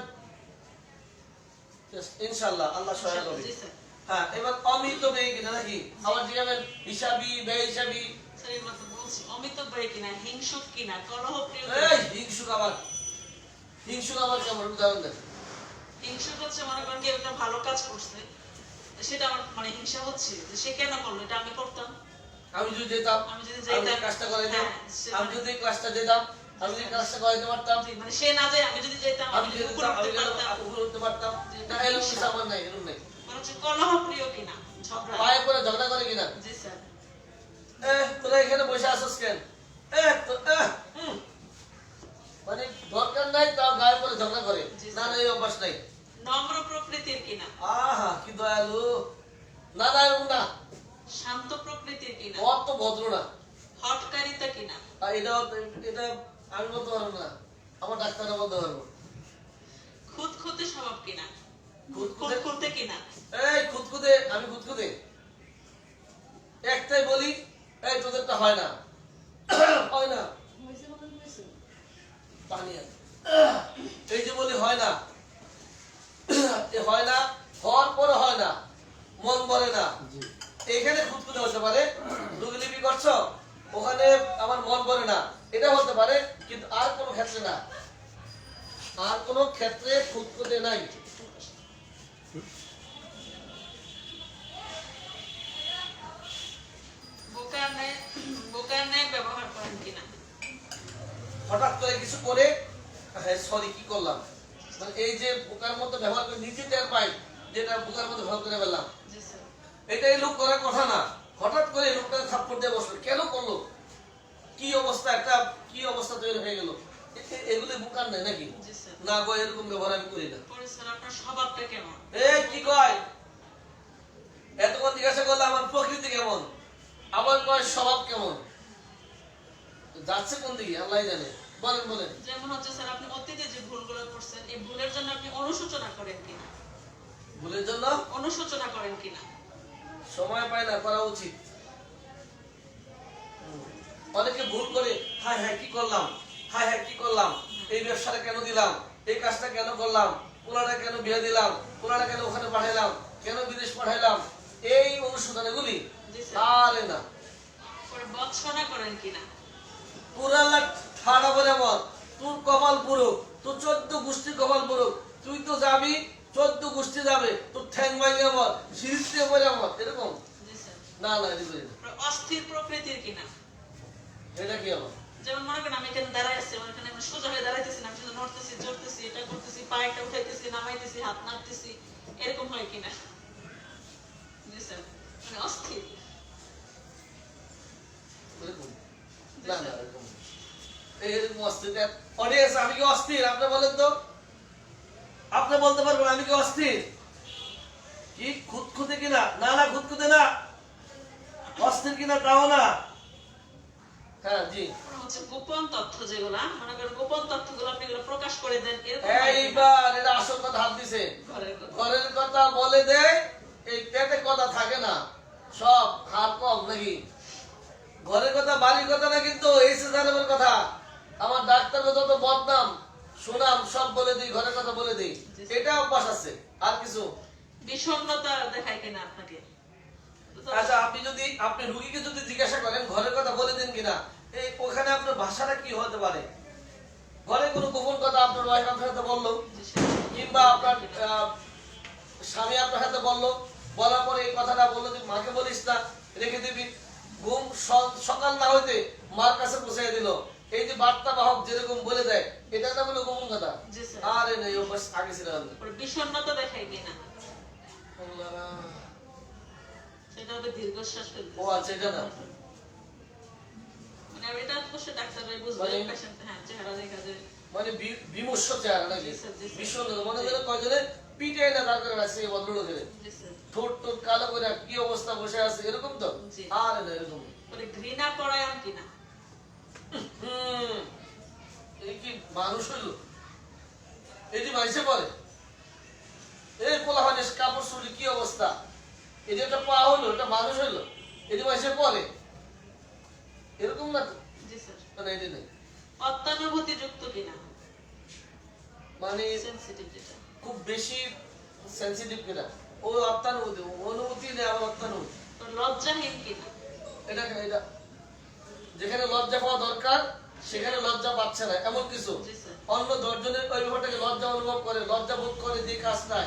ইনশাআল্লাহ আল্লাহ সহায় হবে জি স্যার। হ্যাঁ এবার অমিত ব্যয় কিনা নাকি আবার জিজ্ঞাসা হিসাবি ব্যয় হিসাবি স্যার, এই মাত্র বলছি, অমিতব্যয় কিনা, হিংসুক কিনা, কলহপ্রিয় এই কিনা। হিংসুক আবার কেমন উদাহরণ দেন হিংসুক হচ্ছে মনে করেন কেউ একটা ভালো কাজ করছে, সেটা আমার মানে হিংসা হচ্ছে যে সে কেন করলো, এটা আমি করতাম, আমি যদি যেতাম আমি যদি আমি যাইতাম, কাজটা করাইতাম হ্যাঁ, সে- আমি যদি ক্লাসটা যেতাম আমি যদি কাজটা করাইতে পারতাম জি, মানে সে না যায় আমি যদি যেতাম, আমি আমি যদি যদি উপরে যেতাম আমি উঠতে পারতাম। উপরে উঠতে পারতাম না এরকম কিছু আমার নাই এরকম নাই মানে হচ্ছে কলহপ্রিয় কিনা, ঝগড়া। পায়ে করে ঝগড়া করে কিনা জি স্যার। তোরা এখানে বসে আসোস কেন মানে দরকার নাই তাও গায়ে পরে ঝগড়া করে জি, না না এই অভ্যাস নাই নম্র প্রকৃতির কিনা, আহা কি দয়ালু না না এরকম না শান্ত প্রকৃতির কিনা, অত ভদ্র না হটকারিতা কিনা। আর এটা আমি বলতে পারবো না, আমার ডাক্তাররা বলতে পারবো। খুঁতখুঁতে স্বভাব কিনা? খুঁতখুঁতে? খুঁতখুঁতে কিনা? এই খুঁতখুঁতে, আমি খুঁতখুঁতে? একটাই বলি, এই তোদেরটা হয় না, হয় না, পানি আছে। এই যে বলি হয় না, এ হয় না, হওয়ার পরে হয় না, মন বলে না। এখানে খুঁতখুঁতে হতে পারে, দুগলিপি করছো, ওখানে আমার মন বলে না, এটা হতে পারে, কিন্তু আর কোনো ক্ষেত্রে না, আর কোনো ক্ষেত্রে খুঁতখুঁতে নাই। বোকার ন্যায় ব্যবহার করেন কিনা? হঠাৎ করে কিছু করে, হ্যাঁ সরি কি করলাম, মানে এই যে বোকার মতো ব্যবহার করে নিজে টের পাই যেটা বোকার মতো ব্যবহার করে ফেললাম, জি স্যার। এটা এই লোক করার কথা না। হঠাৎ করে এই লোকটা থাপ্পড় দিয়ে বসলো, কেন করলো, কি অবস্থা, একটা কি অবস্থা তৈরি হয়ে গেল, এগুলো বোকার নাই নাকি? জি স্যার। না গো, এরকম ব্যবহার আমি করি না। পরে স্যার আপনার স্বভাবটা কেমন? এই কি কয়, এতক্ষণ জিজ্ঞাসা করলে আমার প্রকৃতি কেমন, আবার কয় স্বভাব কেমন, যাচ্ছে কোন দিকে আল্লাহ জানে। বলেন বলেন। যেমন হচ্ছে স্যার আপনি অতীতে যে ভুলগুলো করছেন এই ভুলের জন্য আপনি অনুশোচনা করেন কিনা? ভুলের জন্য অনুশোচনা করেন কিনা? সময় পায় না, করা উচিত। অনেকে ভুল করে, হায় হায় কি করলাম, হায় হায় কি করলাম, এই ব্যবসাটা কেন দিলাম, এই কাজটা কেন করলাম, পোলাটা কেন বিয়ে দিলাম, পোলাটা কেন ওখানে পাঠাইলাম, কেন বিদেশ পাঠাইলাম, এই অনুশোচনা গুলি জি স্যার। আরে না। পরে বৎসনা করেন কিনা? পুরাল্লা ঠাড়া বলে মত, তোর কপাল পুরুক, তোর 14 গোষ্ঠীর কপাল পুরুক, তুই তো যাবি, 14 গোষ্ঠী যাবে, তোর ঠ্যাং ভাঙে মত, সিঁড়িতে বলে মত, এরকম জি স্যার। না না, এটা করি না। পরে অস্থির প্রকৃতির কিনা? এটা কি আমার? যেমন মনে করেন আমি এখানে দাঁড়ায় আছি, আমার এখানে আমি সোজা হয়ে দাঁড়াইতেছি না, আমি শুধু নড়তেছি, চড়তেছি, এটা করতেছি, পায়েটা উঠাইতেছি, নামাইতেছি, হাত নাড়তেছি, এরকম হয় কিনা? জি স্যার। মানে অস্থির। এরকম না না, এরকম না। এরকম অস্থির অডিয়েন্স, আমি কি অস্থির আপনি বলেন তো, আপনি বলতে পারবেন আমি কি অস্থির, কি খুঁতখুঁতে কিনা? না না, খুঁতখুঁতে না, অস্থির কিনা তাও না। হ্যাঁ জি। মনে হচ্ছে গোপন তথ্য যেগুলা মনে করেন গোপন তথ্যগুলো আপনি এগুলো প্রকাশ করে দেন, এরকম হয় কিনা? এইবার এটা আসল কথা হাত দিছে, ঘরের কথা। ঘরের কথা বলে দেয়, এই পেটে কথা থাকে না, সব হার কম নাকি? ঘরের কথা, বাড়ির কথা না, কিন্তু এসে জানাবের কথা, আমার ডাক্তার কথা তো বদনাম সুনাম সব বলে দিই, ঘরের কথা বলে দিই, এটা অভ্যাস আছে। আর কিছু? বিষণ্ণতা দেখায় কিনা আপনাকে? আচ্ছা, আপনি রুগীকে যদি জিজ্ঞাসা করেন ঘরের কথা বলে দিন কিনা, এই ওখানে আপনার ভাষাটা কি হতে পারে? ঘরে কোনো গোপন কথা আপনার ওয়াইফ আপনার সাথে বললো, জি স্যার। কিংবা আপনার স্বামী আপনার সাথে বললো, বলার পরে এই কথাটা বললো যে মাকে বলিস না, রেখে দিবি, ঘুম সকাল না হইতে মার কাছে পৌঁছাই দিল, এই যে বার্তা বাহক যেরকম বলে দেয়, এটা না বলে গোপন কথা। জি স্যার। আরে নেই, অভ্যাস আগে ছিল আমাদের। পরে বিষণ্ণতা দেখায় কিনা? আল্লাহ। সেটা হবে দীর্ঘশ্বাস ফেলতে। ও আচ্ছা, এটা না। মানে এটা অবশ্যই ডাক্তাররাই বুঝবে, মানে- পেশেন্ট হ্যাঁ চেহারা দেখা যায়। মানে বিমর্ষ চেহারা নাকি? জি স্যার, জি স্যার। ভীষণ মনে করে কয়জনে পিটাই না তার করে রাখছে ভদ্রলোকের, জি স্যার। ঠোঁট টোট কালো করে কি অবস্থা বসে আছে, এরকম তো? জি। আরে না, এরকম না। পরে ঘৃণা পরায়ণ কিনা? হুম, এই কি মানুষ হইল, এটি মাইসে পরে, এই পোলা হয় কাপড় চুরি কি অবস্থা, এই যে একটা পা হলো, এটা মানুষ হইলো, এটি মাইসে পরে, এরকম না তো? জি স্যার। মানে এটি নেই, অত্যানুভূতি যুক্ত কিনা? মানে সেনসিটিভ যেটা। খুব বেশি সেন্সিটিভ কিনা? ও অত্যানুভূতি, অনুভূতি নেই, আমার অত্যানুভূতি। তো লজ্জাহীন কিনা? এটা যেখানে লজ্জা পাওয়া দরকার সেখানে লজ্জা পাচ্ছে না, এমন কিছু। জি স্যার। অন্য 10 জনের ওই ব্যাপারটাকে লজ্জা অনুভব করে, লজ্জা বোধ করে যে কাজটা,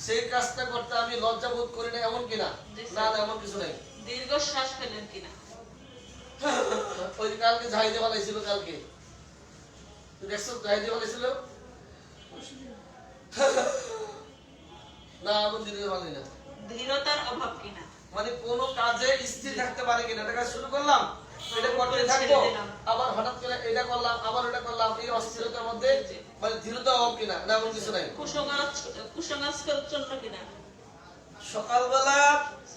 সেই কাজটা করতে আমি লজ্জা বোধ করি না, এমন কিনা? জি স্যার। না না, এমন কিছু নাই। দীর্ঘশ্বাস ফেলেন কিনা? ওই যে কালকে জাহিদে বানাইছিল, কালকে তুই দেখছো জাহিদে বানাইছিল না, এমন দিনে বানাই না। ধীরতার অভাব কিনা? মানে কোন কাজে স্থির থাকতে পারে কিনা, এটা কাজ শুরু করলাম, এটা করতে থাকবো, আবার হঠাৎ করে এটা করলাম, আবার ওটা করলাম, এই অস্থিরতার মধ্যে মানে ধীরতা অভাব কিনা? না, এমন কিছু নাই। কুসংস্কারচ্ছন্ন কিনা? সকালবেলা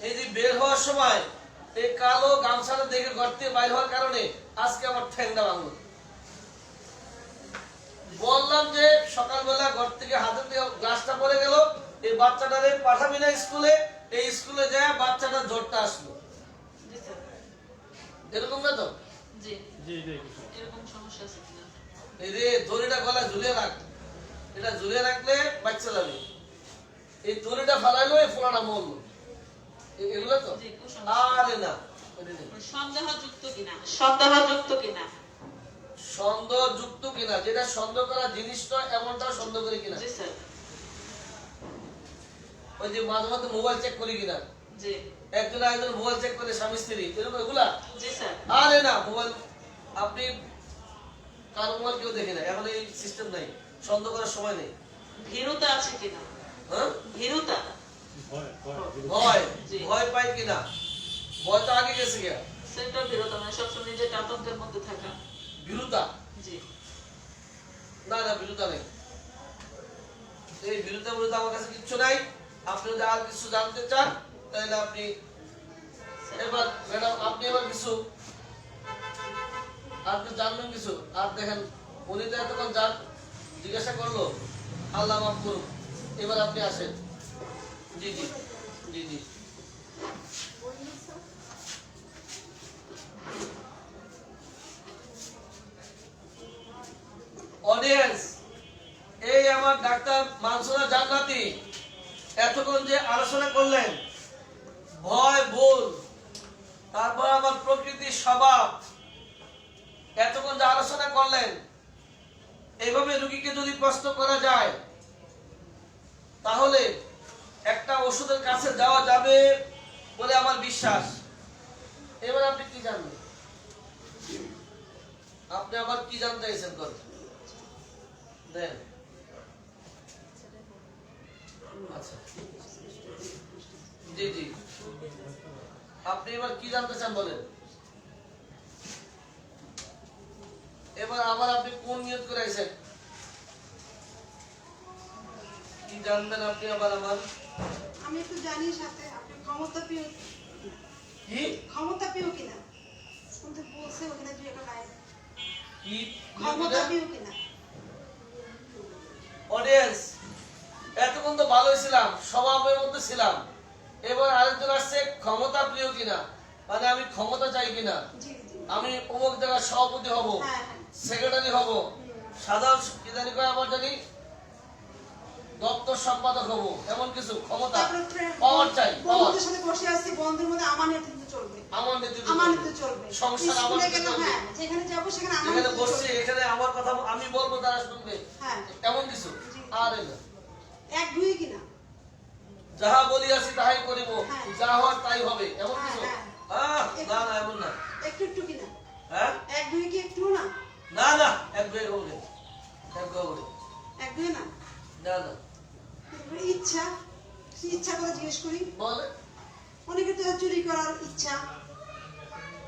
এই যে বের হওয়ার সময় এই কালো গামছাটা দেখে ঘর থেকে বাইর হওয়ার কারণে আজকে আমার ঠ্যাংটা ভাঙলো। বললাম যে সকালবেলা ঘর থেকে হাতে থেকে গ্লাসটা পড়ে গেল, এই বাচ্চাটারে পাঠাবি না স্কুলে, এই স্কুলে যায় বাচ্চাটার জ্বরটা আসলো, জি স্যার। এরকম না তো? জি জি জি এরকম সমস্যা আছে কিনা? এই রে দড়িটা গলায় ঝুলিয়ে রাখ, এটা ঝুলিয়ে রাখলে বাচ্চা যাবে। এই দড়িটা ফালাইলো, এই ফোলাটা মরলো, এগুলো তো? জি, কুসংস্কার। আরে না, ওইটা নেই। সন্দেহযুক্ত কিনা? সন্দেহযুক্ত কিনা? সন্দেহযুক্ত কিনা, যেটা সন্দেহ করা জিনিস নয় এমনটা সন্দেহ করি কিনা, জি স্যার। ওই যে মাঝে মাঝে মোবাইল চেক করি কিনা, জি একজন আরেকজন মোবাইল চেক করে স্বামী স্ত্রী, এরকম এগুলা? জি স্যার। আরে না, মোবাইল আপনি কার মোবাইল কেউ দেখে না, এখন এই সিস্টেম নাই, সন্দেহ করার সময় নেই। ভীরুতা আছে কিনা? হ্যাঁ, ভীরুতা? ভয় জি। ভয় পাই কিনা, ভয় তো আগে গেছে গিয়া। সেটা ভীরুতা মানে সবসময় নিজেকে আতঙ্কের মধ্যে থাকা। বিরুতা? জি না না, বিরুতা নেই, এই বিরুতা বিরুতা আমার কাছে কিচ্ছু নাই। আপনি যদি আর কিছু জানতে চান তাহলে আপনি এবার ম্যাডাম, আপনি এবার কিছু আপনি জানবেন কিছু, আর দেখেন উনি তো এতক্ষণ যান জিজ্ঞাসা করলো, আল্লাহ মাফ করুন, এবার আপনি আসেন। জি জি জি জি। অডিয়েন্স, এই আমার ডাক্তার মানসুরা জান্নাতি এতক্ষণ যে আলোচনা করলেন, ভয় ভুল, তারপর আমার প্রকৃতির স্বভাব, এতক্ষণ যে আলোচনা করলেন, এইভাবে রোগীকে যদি প্রশ্ন করা যায় তাহলে একটা ওষুধের কাছে যাওয়া যাবে বলে আমার বিশ্বাস। এবার আপনি কি জানবেন, আপনি আবার কি জানতে চাইছেন কথা দেন? আচ্ছা জি জি, আপনি এবার কি জানতে চান বলেন? এবার আবার আপনি কোন নিয়ত করে আইছেন, কি জানবেন আপনি আবার আমার? আমি একটু জানি সাথে আপনি ক্ষমতা পেও কি ক্ষমতা পেও কিনা শুনতে বলছে ওখানে দুই একটা লাইন কি ক্ষমতা পেও কিনা। অডিয়েন্স, এতক্ষণ তো ভালোই ছিলাম, স্বভাবের মধ্যে ছিলাম, এবার আরেকজন আসছে ক্ষমতা প্রিয় কিনা, মানে আমি ক্ষমতা চাই কিনা, জি জি আমি অমুক জায়গার সভাপতি হব, হ্যাঁ হ্যাঁ সেক্রেটারি হব, সাধারণ কি জানি কয় আমার জানি দপ্তর সম্পাদক হব, এমন কিছু ক্ষমতা তারপরে পাওয়ার চাই, পাওয়ার। বন্ধুদের সাথে বসে আছি, বন্ধুর মধ্যে আমার নেতৃত্ব চলবে, আমার নেতৃত্ব আমার চলবে। নেতৃত্ব চলবে, সংসার আমার স্কুলে নেতৃত্ব গেলে চলবে। হ্যাঁ যেখানে যাবো সেখানে আমার এখানে নেতৃত্ব বসছি, চলবে। এখানে আমার কথা আমি বলবো, তারা শুনবে, হ্যাঁ এমন কিছু। জি। আরে না, এক দুই কিনা। যাহা বলিয়াছি তাহাই করিব, হ্যাঁ। যা হওয়ার তাই হবে, এমন হ্যাঁ, কিছু? হ্যাঁ। না না, এমন না। একটু একটু কিনা। হ্যাঁ, এক দুই কি একটু না? না না, এক দুই হবে না, এক দুই হবে এক দুই না। না, না তারপরে ইচ্ছা, কি ইচ্ছা করে জিজ্ঞেস করি। বলে। অনেকে তো চুরি করার ইচ্ছা,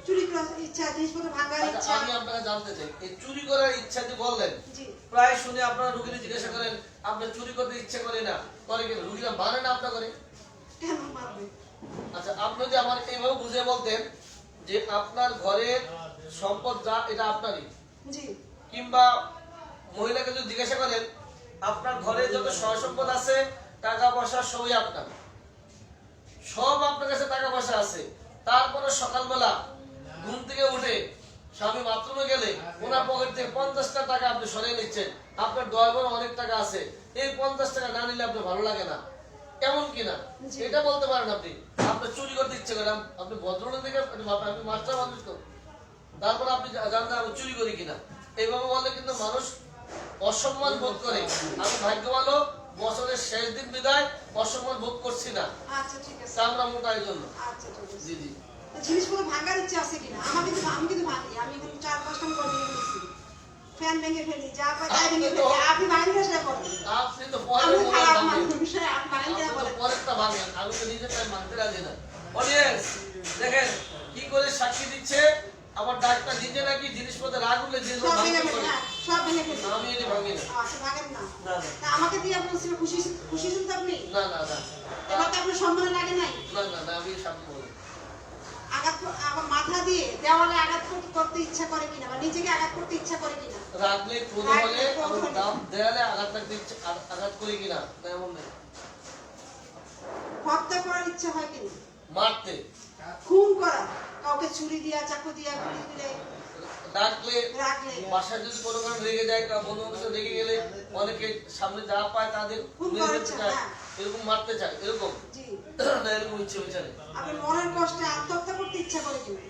চুরি করার ইচ্ছা, জিনিসপত্র ভাঙার আচ্ছা, ইচ্ছা। আমি আপনাকে জানতে চাই, এই চুরি করার ইচ্ছা যে বললেন, জি প্রায় শুনে আপনারা রুগীকে জিজ্ঞাসা করেন আপনার চুরি করতে ইচ্ছে করে না, করে কিনা, রুগীরা মানে না আপনার করে? কেন মারবে? আচ্ছা, আপনি যদি আমার এইভাবে বুঝে বলতেন যে আপনার ঘরের সম্পদ যা এটা আপনারই, জি কিংবা মহিলাকে যদি জিজ্ঞাসা করেন আপনার ঘরে যত সয় সম্পদ আছে, টাকা পয়সা সবই আপনার, সব আপনার কাছে টাকা পয়সা আছে, তারপরে সকালবেলা ঘুম থেকে উঠে স্বামী বাথরুমে গেলে ওনার পকেট থেকে 50টা টাকা আপনি সরিয়ে নিচ্ছেন, আপনার দয়াবর অনেক টাকা আছে, এই 50 টাকা না নিলে আপনার ভালো লাগে না, এমন কিনা? জি। এটা বলতে পারেন আপনি। আপনার চুরি করতে ইচ্ছে করে, আপনি ভদ্রলোক দেখে আপনি মাস্টার মানুষ তো, তারপর আপনি জানতে আমি চুরি করি কিনা, এইভাবে বললে কিন্তু মানুষ অসম্মান বোধ করে। আমি ভাগ্য ভালো, বছরের শেষ দিন বিদায় অসম্মান বোধ করছি না, আচ্ছা ঠিক আছে। চামড়া মোটা এই জন্য। আচ্ছা ঠিক আছে। জি জি, জিনিসগুলো ভাঙার ইচ্ছা আছে কিনা? আমি কিন্তু ভাঙি, আমি এখন 4-5টা করে ভেঙে ফেলছি, ফ্যান ভেঙে ফেলি, যা পাই তাই ভেঙে ফেলি। আপনি ভাঙলে সেটা করেন, আপনি তো পরে আমি মোবাইল খারাপ ভাঙেন, মানুষ, আপনি ভাঙলে আপনি সেটা তো করেন। পরেরটা ভাঙেন, আমি তো নিজেরটাই ভাঙতে রাজি না। অডিয়েন্স দেখেন কি করে সাক্ষী দিচ্ছে, আমার ডাক্তার নিজে নাকি জিনিসপত্র রাগ উঠলে জিনিস সব ভেঙে ভাঙতে ফেলি, পারে। হ্যাঁ সব ভেঙে ফেলি। আমি এটি ভাঙি না। আচ্ছা ভাঙেন না। না না তা আমাকে দিয়ে আপনি খুশি খুশি ছিলেন তো আপনি? না না না এবার তো আপনার সম্মানে লাগে নাই। না না না, আমি সামনে বলি। আমার মাথা দিয়ে দেওয়ালে আঘাত করতে ইচ্ছা করে কিনা বা নিজেকে আঘাত করতে ইচ্ছা করে কিনা? রাখলে ক্রোধ হলে আমি দাম দেয়ালে আঘাত লাগতে আঘাত করি কিনা না এমন নেই। হত্যা করার ইচ্ছা হয় কিনা? মারতে খুন করা, কাউকে ছুরি দিয়া চাকু দিয়া গুলি দিলে ডাকলে রাখলে বাসায় যদি কোনো কারণে রেগে যায় বন্ধু বান্ধব রেগে গেলে অনেকে সামনে যা পায় তাদের খুন মেরে করার ফেলতে ইচ্ছা, চায়, হ্যাঁ। এরকম মারতে চায় এরকম জি না এরকম ইচ্ছে বিচারে আপনার মনের কষ্টে আত্মহত্যা করতে ইচ্ছা করে কিনা?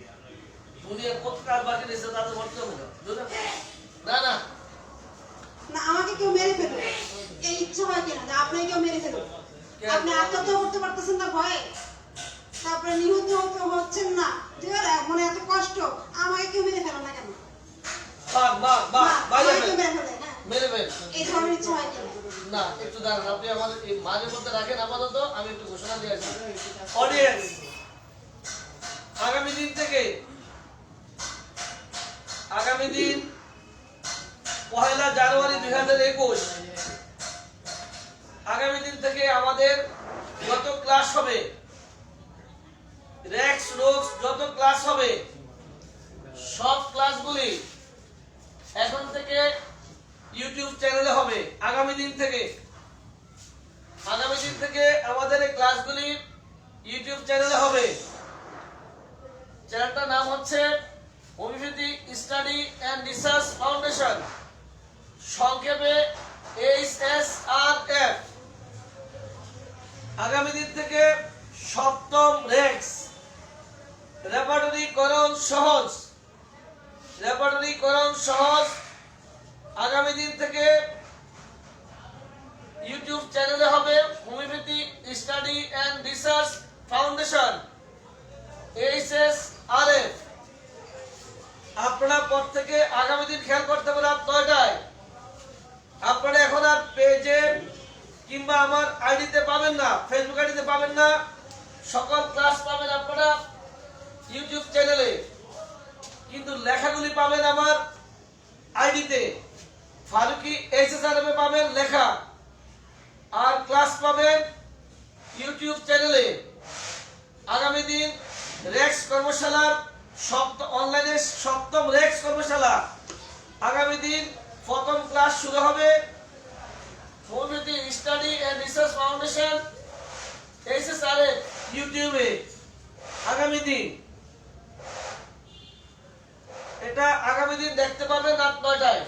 দুনিয়া কত কাজ বাকি রয়েছে তাদের মরতে হবে না না না না আমাকে কেউ মেরে ফেলবে এই ইচ্ছা হয় কিনা যে আপনি কেউ মেরে ফেলবে? আপনি আত্মহত্যা করতে পারতেছেন না ভয়ে, তারপরে নিহত হতে হচ্ছেন না যে মানে এত কষ্ট, আমাকে কেউ মেরে ফেলো না কেন? বাহ বাহ বাহ বাইরে আমাকে কেউ ফেল মেরে ফেলে, হ্যাঁ মেরে ফেল এই ধরনের ইচ্ছা হয় কিনা? না একটু দাঁড়ান আপনি আমাদের এই মাঝে মধ্যে রাখেন আপাতত আমি একটু ঘোষণা দিয়ে আসি অডিয়েন্স আগামী দিন থেকে আগামী দিন 1 জানুয়ারি 2021 আগামী দিন থেকে আমাদের যত ক্লাস হবে রেক্স রোক্স যত ক্লাস হবে সব ক্লাসগুলি এখন থেকে ইউটিউব চ্যানেলে হবে। আগামী দিন থেকে আমাদের এই ক্লাসগুলি ইউটিউব চ্যানেলে হবে। চ্যানেলটার নাম হচ্ছে অভিভূতি স্টাডি এন্ড রিসার্চ ফাউন্ডেশন, সংক্ষেপে HSRF। আগামী দিন থেকে সপ্তম রেক্স রেপার্টরিকরণ সহজ আগামী দিন থেকে ইউটিউব চ্যানেলে হবে homeopathy study and research foundation HSRF। আপনারা পর থেকে আগামী দিন খেয়াল করতে পারেন রাত 9টায়। আপনারা এখন আর পেজে কিংবা আমার আইডিতে পাবেন না, ফেসবুক আইডিতে পাবেন না, সকল ক্লাস পাবেন আপনারা ইউটিউব চ্যানেলে, কিন্তু লেখাগুলি পাবেন আমার আইডিতে ফারুকি HSRF এ পাবেন লেখা, আর ক্লাস পাবেন ইউটিউব চ্যানেলে। আগামী দিন রেক্স কর্মশালার অনলাইনে সপ্তম রেক্স কর্মশালা আগামী দিন প্রথম ক্লাস শুরু হবে homeopathy study and research foundation HSRF ইউটিউবে। আগামী দিন এটা আগামী দিন দেখতে পাবেন রাত 9টায়।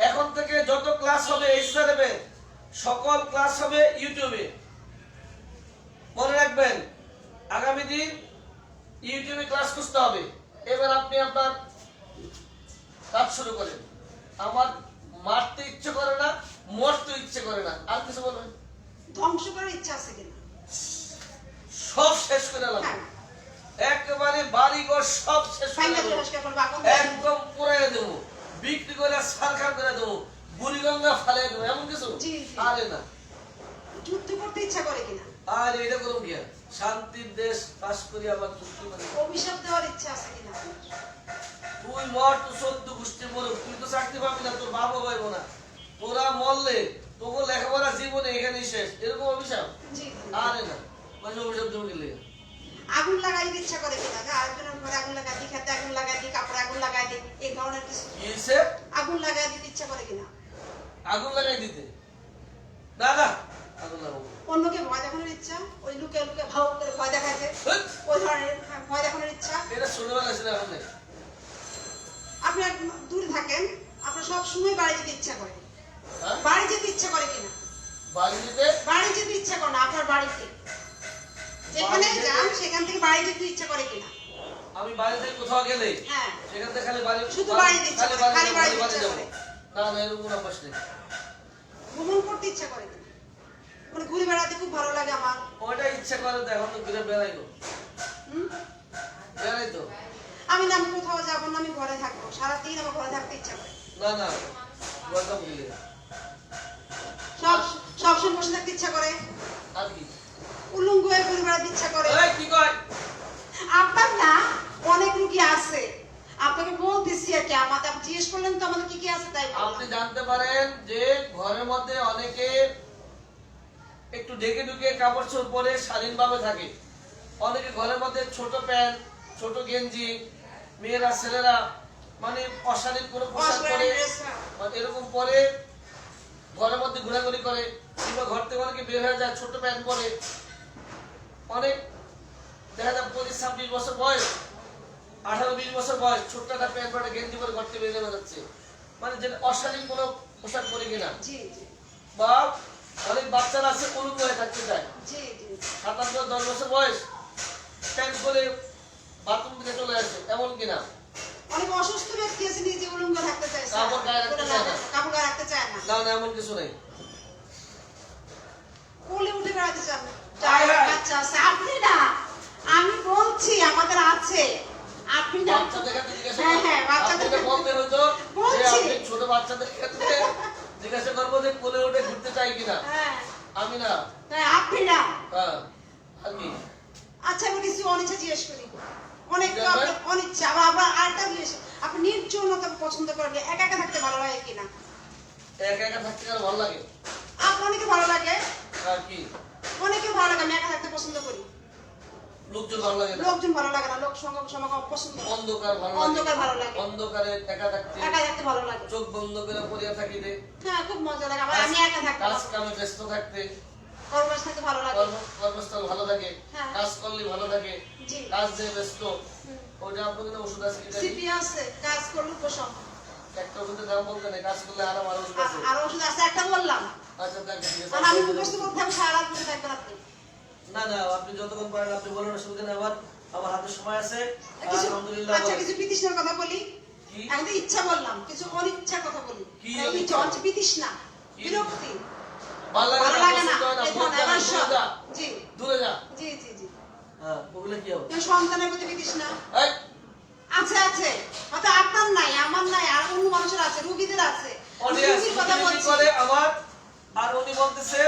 এখন থেকে যত ক্লাস হবে HSRF এর সকল ক্লাস হবে ইউটিউবে। মনে রাখবেন আগামী দিন ইউটিউবে ক্লাস খুঁজতে হবে। এবার আপনি আপনার কাজ শুরু করেন। আমার মারতে ইচ্ছে করে না, মরতে ইচ্ছে করে না, আর কিছু বলবেন? ধ্বংস করার ইচ্ছা আছে কিনা? সব শেষ করে দিলাম, হ্যাঁ একেবারে বাড়িঘর সব শেষ করে ফাইনাল দেবো, শেষ করে বাকন দিয়ে একদম পুরাই দেবো, বিক্রি করে সরকার করে দেবো, বুড়িগঙ্গা ফালাই দেবো, এমন কিছু? জি, জি। আরে না, যুদ্ধ করতে ইচ্ছা করে কিনা? আর এটা করুন কি? শান্তির দেশ পাশ করি আবার চুক্তি মানে অভিশাপ দেওয়ার ইচ্ছা আছে কিনা? তুই মর, তুই 14 গোষ্ঠী মরুক, তুই তো চাকরি পাবি না, তোর বাবা পাইবো না, তোরা মরলে তোকে লেখাপড়া জীবনে এখানেই শেষ, এরকম অভিশাপ? জি জি। আরে না, মানে অভিশাপ দেবো গেলে আগুন লাগাই দিতে ইচ্ছা করে কিনা? যে আরেকজনের ঘরে আগুন লাগাই দিই, খেতে আগুন লাগাই দিই, কাপড়ে আগুন লাগাই দিই, এই ধরনের কিছু কি হয়েছে? আগুন লাগাই দিতে ইচ্ছা করে কিনা? আগুন লাগাই দিতে? না না, আগুন লাগাবো অন্যকে ভয় দেখানোর ইচ্ছা, ওই লুকে লুকে ভাও করে ভয় দেখাচ্ছে, ওই ধরনের ভয় দেখানোর ইচ্ছা। এটা ছোটবেলা ছিল, এখন নেই। আপনি একদম দূরে থাকেন, আপনার সব সময় বাড়ি যেতে ইচ্ছা করে। হ্যাঁ? বাড়ি যেতে ইচ্ছা করে কিনা? বাড়ি যেতে বাড়ি যেতে ইচ্ছা করে না, আপনার বাড়িতে যেখানে বাড়ি যেতে- যান সেখান থেকে বাড়ি যেতে ইচ্ছা করে কিনা? আমি বাড়ি থেকে কোথাও গেলে হ্যাঁ সেখান থেকে খালি বাড়ি, শুধু বাড়ি দিচ্ছে, খালি খালি বাড়ি যাবো, দিচ্ছে যাবো। করে। না না, এরকম কোনো অভ্যাস নেই। ভ্রমণ করতে ইচ্ছা করে কিনা? মানে ঘুরে বেড়াতে খুব ভালো লাগে আমার। ওইটা ইচ্ছা করে তো, এখন তো ঘুরে বেড়াইবো, হুম? বেড়াই তো। আমি না, আমি কোথাও যাবো না, আমি ঘরে থাকবো সারাদিন, আমার ঘরে থাকতে ইচ্ছা করে। না না, ওয়েলকাম দিলে। সব সবসময় বসে থাকতে ইচ্ছা করে, আর কি? উলঙ্গ হয়ে ঘুরে বেড়াতে ইচ্ছা করে। এই কি কয়? আপনার না অনেক রুগী আছে, আপনাকে বলতেছি আর কি, আমাদের আপনি জিজ্ঞেস করলেন তো আমাদের কি কি আছে তাই বললাম। আপনি জানতে পারেন যে ঘরের মধ্যে অনেকে একটু ঢেকে ঢুকে কাপড় চোপড় পরে স্বাধীনভাবে থাকে। অনেকে ঘরের মধ্যে ছোট প্যান্ট, ছোট গেঞ্জি, মেয়েরা ছেলেরা মানে অশালীন কোনো পোশাক পরে, মানে এরকম পরে ঘরের মধ্যে ঘোরাঘুরি করে, কিংবা ঘর থেকে অনেকে বের হয়ে যায় ছোট প্যান্ট পরে। অনেক দেখা যায় 25-26 বছর বয়স, 18-20 বছর বয়স, ছোট্ট একটা প্যান্ট পরে গেঞ্জি পরে ঘর থেকে বের হয়ে যাচ্ছে, মানে যেটা অশালীন কোনো পোশাক পরে কিনা। জি জি বা অনেক বাচ্চারা আছে উলঙ্গ হয়ে থাকতে চায়, জি জি 7-10 বছর বয়স, প্যান্ট পরে বাথরুম থেকে চলে আসে, এমন কিনা। অনেক অসুস্থ ব্যক্তি আছে নিজে উলঙ্গ থাকতে চায়, কাপড় গায়ে রাখতে চায় না। কাপড় গায়ে রাখতে চায় না, না না, এমন কিছু নেই। কোলে উঠে বেড়াতে চান হায় হায়। বাচ্চা আছে। আপনি না, আমি বলছি আমাদের আছে। আপনি না, বাচ্চাদের ক্ষেত্রে জিজ্ঞাসা হ্যাঁ হ্যাঁ বাচ্চাদের আপনাকে বলতে হতো যে বলছি। আপনি ছোট বাচ্চাদের ক্ষেত্রে জিজ্ঞাসা করবো যে কোলে উঠে ঘুরতে চাই কিনা। হ্যাঁ আমি না, হ্যাঁ আপনি না। হ্যাঁ, আর কি আচ্ছা আমি কিছু অনিচ্ছা জিজ্ঞেস করি। অনেক জিজ্ঞেস করেন। অনিচ্ছা, আবার আবার আরেকটা জিনিস, আপনি নির্জনতা পছন্দ করেন, একা একা থাকতে ভালো লাগে কিনা? একা একা থাকতে আর ভালো লাগে। আপনার অনেকে ভালো লাগে, আর কি অনেকে ভালো লাগে, আমি একা থাকতে পছন্দ করি। লোকজন ভালো লাগে না, লোকজন ভালো লাগে না, লোক সমাগম পছন্দ করি। অন্ধকার ভালো অন্ধকার ভালো লাগে, লাগে। অন্ধকারে একা থাকতে, একা থাকতে ভালো লাগে। চোখ বন্ধ করে পড়িয়া থাকিতে, হ্যাঁ খুব মজা লাগে। আবার আমি একা থাকতে কাজ কামে ব্যস্ত থাকতে, কর্মবাস থাকতে ভালো লাগে। কর্মস্থল ভালো থাকে, হ্যাঁ। কাজ করলে ভালো থাকে, জি কাজ দিয়ে ব্যস্ত। ওইটা আপনাদের ওষুধ আছে কি জানি? সিপি আছে, কাজ করলে উপশম। একটা ওষুধের দাম বলতে নেই, কাজ করলে আরাম, আর ওষুধ আছে। আর ওষুধ আছে একটা বললাম। আচ্ছা দেখ, ঠিক আছে। আর আমি মুখস্থ করতে থাকবো, সারা রাত বসে থাকবেন আপনি। না না, আপনি যতক্ষণ পারেন আপনি বলেন, অসুবিধা নেই। আমার হাতে সময় আছে। কিছু আলহামদুলিল্লাহ। আচ্ছা বলেন। কিছু বিতৃষ্ণার কথা বলি। কি? আমি তো ইচ্ছা বললাম, কিছু অনিচ্ছার কথা বলি। কি এই অনিচ্ছা? ইচ্ছা বিতৃষ্ণা, কি? বিরক্তি, ভালো ভালো লাগে না, পছন্দ হয় এই ধরনের দূরে আবার যা, জি দূরে যা। জি জি জি। হ্যাঁ, ওগুলো কি হবে? এই সন্তানের প্রতি বিতৃষ্ণা এই, আছে আছে, হয়তো আপনার নাই, আমার নাই, আর অন্য মানুষের আছে, রোগীদের আছে। আমি audience রোগীর কথা কি বলছি। করে আমার, আর উনি বলতেছে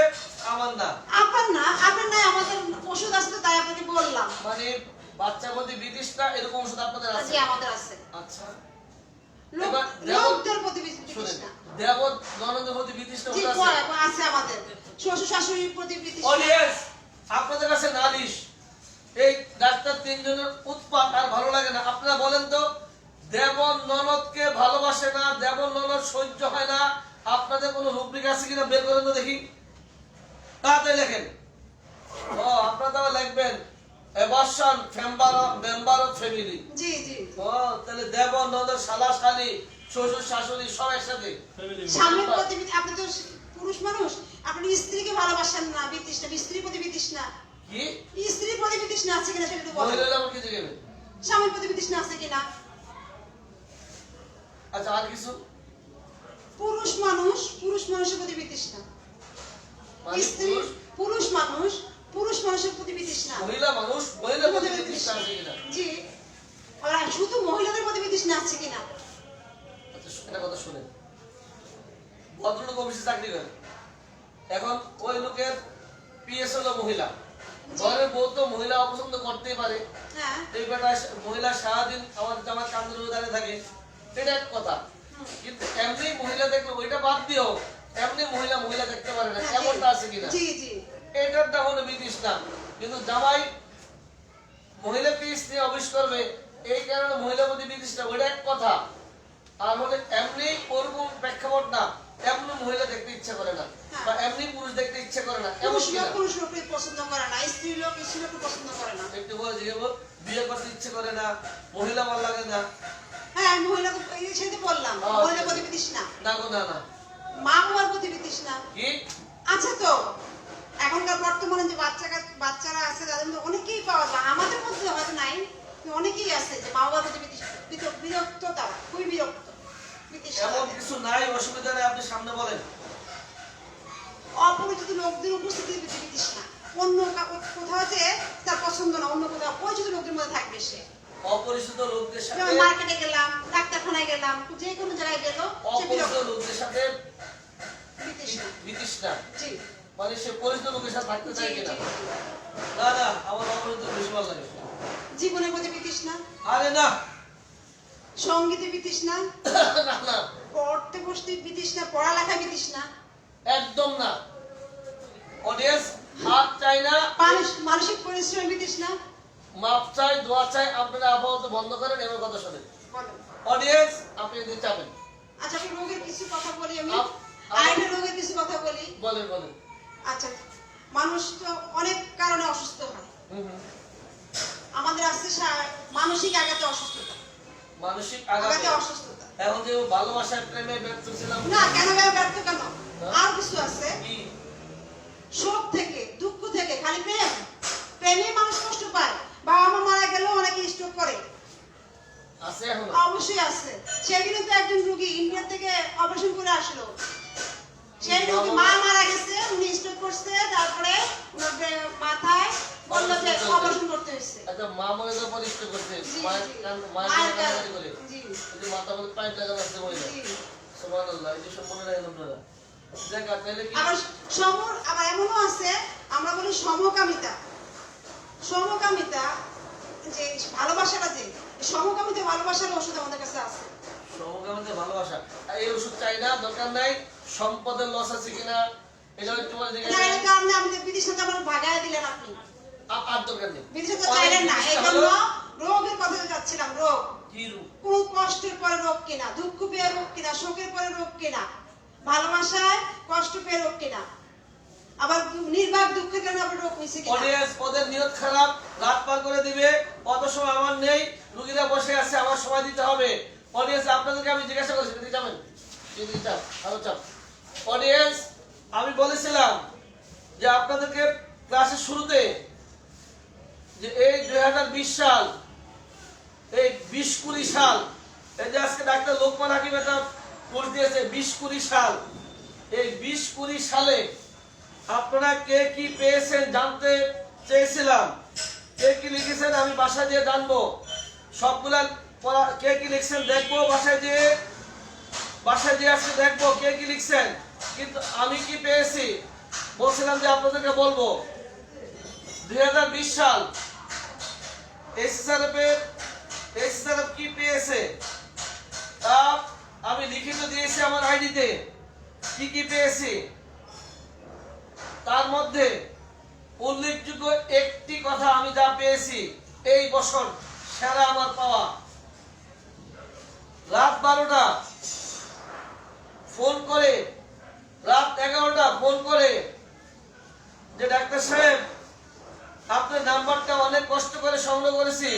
আমার না। আপনার না, আপনার নাই, আমাদের ওষুধ আছে তো তাই আপনাকে বললাম। মানে বাচ্চা প্রতি বিতৃষ্ণা, এরকম ওষুধ আপনাদের আছে? জি আমাদের আছে। আচ্ছা, লোক- এবার দেবর- লোকদের প্রতি শুনেন, বিতৃষ্ণা দেবর ননদের প্রতি বিতৃষ্ণা জি ওষুধ আছে? আছে আমাদের। শ্বশুর শাশুড়ির প্রতি বিতৃষ্ণা। অডিয়েন্স, আপনাদের কাছে নালিশ, এই ডাক্তার তিনজনের উৎপাত আর ভালো লাগে না। আপনারা বলেন তো, দেবর ননদকে ভালোবাসে না, দেবর ননদ সহ্য হয় না, আপনাদের কোনো রুব্রিক আছে কিনা বের করেন তো দেখি, তাড়াতাড়ি লেখেন। ও আপনারা তাহলে লিখবেন অ্যাবর্শন মেম্বার অফ ফ্যামিলি। জি জি ও তাহলে দেবর ননদ, শালা শালি, শ্বশুর শাশুড়ি সব একসাথে। ফ্যামিলি স্বামীর প্রতি আপনি তো পুরুষ মানুষ, আপনি স্ত্রীকে ভালোবাসেন না, বিতৃষ্ণা, স্ত্রীর প্রতি বিতৃষ্ণা, কি স্ত্রীর প্রতি বিতৃষ্ণা আছে কিনা সেটা একটু বলেন। মহিলারা আমার কিছু দেবেন? স্বামীর প্রতি বিতৃষ্ণা আছে কিনা? আচ্ছা, আর কিছু? পুরুষ মানুষের প্রতি বিতৃষ্ণা, মানে স্ত্রী পুরুষ মানুষের প্রতি বিতৃষ্ণা, মহিলা মানুষ, মহিলার প্রতি বিতৃষ্ণা আছে কিনা? জি। আর শুধু মহিলাদের প্রতি বিতৃষ্ণা আছে কিনা? আচ্ছা, একটা কথা শুনেন, ভদ্রলোক অফিসে চাকরি করে, এখন ওই লোকের পিএস হলো মহিলা, ঘরের বউ তো মহিলা অপছন্দ করতেই পারে। হ্যাঁ এই বেটা মহিলা সারাদিন আমার জামার কান্দের উপর দাঁড়িয়ে থাকে, এটা এক কথা। কিন্তু এমনি মহিলা দেখলে ওইটা বাদ দিও, এমনি মহিলা দেখতে পারে না, হ্যাঁ, এমনটা আছে কিনা? জি জি এটার নাম হলো বিতৃষ্ণা। কিন্তু জামাই মহিলাকে স্ত্রী অফিস করবে, এই কারণে মহিলা প্রতি বিতৃষ্ণা, ওইটা এক কথা। আর হলে এমনি ওরকম প্রেক্ষাপট না, এমনি মহিলা দেখতে ইচ্ছা করে না, বা এমনি পুরুষ দেখতে ইচ্ছা করে না, এমন কিনা? পুরুষ লোককে পছন্দ করে না, স্ত্রী লোককে পছন্দ করে না। একটু বলে জিজ্ঞেস, বিয়ে করতে ইচ্ছে করে না, মহিলা ভালো লাগে না? হ্যাঁ মহিলা তো এই সেটা বললাম, হ্যাঁ, মহিলার প্রতি বিতৃষ্ণা, না গো, না না। মা বাবার প্রতি বিতৃষ্ণা কি? আছে তো। এখনকার বর্তমানে যে বাচ্চারা আছে তাদের মধ্যে অনেকেই পাওয়া যায়, আমাদের মধ্যে হয়তো নাই, কিন্তু অনেকেই আছে যে মা বাবার প্রতি বিরক্ত, তারা খুবই বিরক্ত, বিতৃষ্ণা এমন তাদের। কিছু নাই, অসুবিধা নেই, আপনি সামনে বলেন। অপরিচিত লোকদের উপস্থিতির প্রতি বিতৃষ্ণা, অন্য কোথাও যে তার পছন্দ না, অন্য কোথাও পরিচিত লোকদের মধ্যে থাকবে সে। অপরিচিত লোকদের সাথে, যেমন মার্কেটে গেলাম, ডাক্তারখানায় গেলাম, যে কোনো জায়গায় গেল সে অপরিচিত বিরক্ত, লোকদের সাথে বিতৃষ্ণা। বিতৃষ্ণা, জি মানে সে পরিচিত লোকের সাথে থাকতে জি চায় জি কিনা? জি। না না, আমার অপরিচিত বেশি ভালো লাগে। জীবনের প্রতি বিতৃষ্ণা, আরে না, সঙ্গীতে বিতৃষ্ণা, না না, পড়তে বসতে বিতৃষ্ণা, পড়ালেখা বিতৃষ্ণা, একদম না। অডিয়েন্স, হাত চাই না, মানসিক পরিশ্রম বিতৃষ্ণা, মাপ চাই, দোয়া চাই, আপনারা আপাতত বন্ধ করেন, এবার কথা শোনেন। বলেন। অডিয়েন্স, আপনি যদি চাবেন আচ্ছা, আমি রোগের কিছু কথা বলি, আমি আপ- আরেকটা রোগের কিছু কথা বলি। বলেন বলেন। আচ্ছা, মানুষ তো অনেক কারণে অসুস্থ হয়। হুম হুম। আমাদের আছে মানসিক আঘাতে অসুস্থতা, মানসিক আঘাতে আঘাতে অসুস্থতা। এখন যে ভালোবাসার প্রেমে ব্যর্থ ছিলাম, না, কেন ব্যর্থ কেন? আর কিছু আছে, কি শোক থেকে, দুঃখ থেকে, খালি প্রেমে মানুষ কষ্ট পায়। বাবা মা মারা গেলেও অনেকে স্ট্রোক করে, আছে এখন? অবশ্যই আছে। সেদিনে তো একজন রোগী ইন্ডিয়া থেকে অপারেশন করে আসলো, সেই রোগী মা মারা গেছে, উনি স্ট্রোক করছে, তারপরে ওনার মাথায় বললো যে অপারেশন করতে হয়েছে। আচ্ছা, মা মরে তো পরিষ্ঠ করতে জি, মায়ের জি। কান মায়ের মায়ের কান- কান্নাকাটি করে, জি, এই যে মাথা মধ্যে পাইপ লাগানো আছে মহিলা, জি। সুবহানাল্লাহ, এই যে সব মনে রাখেন আপনারা। দেখ তাহলে কি আবার আবার এমনও আছে, আমরা বলি সমকামিতা। সমকামিতা যে ভালোবাসাটা, যে সমকামিতা ভালোবাসার ওষুধ আমাদের কাছে আছে। সমকামীতে ভালোবাসা, আর এই ওষুধ চাই না, দরকার নাই। সম্পদের লস আছে কিনা এটা একটু বলে না, জিজ্ঞাসা এর কারণে আপনি বিধির সাথে আমার ভাগায় দিলেন, আপনি আর দরকার নেই। বিধির সাথে অনেক চাইলেন না। জিনিসটা এই হলো জন্য রোগের কথা যাচ্ছিলাম। রোগ কি রূপ? কোন কষ্টের পরে রোগ কিনা, দুঃখ পেয়ে রোগ কিনা, শোকের পরে রোগ কিনা, ভালোবাসায় কষ্ট পেয়ে রোগ কিনা, আবার নির্বাক দুঃখের কারণে আবার রোগ হয়েছে কিনা। অডিয়েন্স, ওদের নিয়ত খারাপ, রাত পার করে দিবে, অত সময় আমার নেই, রুগীরা বসে আছে, আমার সময় দিতে হবে। অডিয়েন্স, আপনাদেরকে আমি জিজ্ঞাসা করছি, দিতে যাবেন? দিতে চাপ, আরো চাপ। অডিয়েন্স, আমি বলেছিলাম যে আপনাদেরকে ক্লাসের শুরুতে যে এই 2020 সাল, এই 20-20 সাল, এই যে আজকে ডাক্তার লোকমান হাকিম একটা কোর্স দিয়েছে, 20-20 সাল, এই 20-20 সালে আপনারা কে কি পেয়েছেন জানতে চেয়েছিলাম। কে কি লিখেছেন আমি বাসায় দিয়ে জানবো, সবগুলা কে কি লিখছেন দেখবো, বাসায় দিয়ে আজকে দেখবো কে কি লিখছেন। কিন্তু আমি কি পেয়েছি বলছিলাম যে আপনাদেরকে বলবো। 2020 সাল এসএসআরএফ কি পেয়েছে তা আমি লিখিত দিয়েছি আমার আইডিতে, কি কি পেয়েছি। তার মধ্যে উল্লেখযোগ্য একটি কথা আমি যা পেয়েছি, এই বছর সেরা আমার পাওয়া, রাত 12টা ফোন করে, রাত 11টা ফোন করে যে ডাক্তার সাহেব আপনার নাম্বারটা অনেক কষ্ট করে সংগ্রহ করেছি,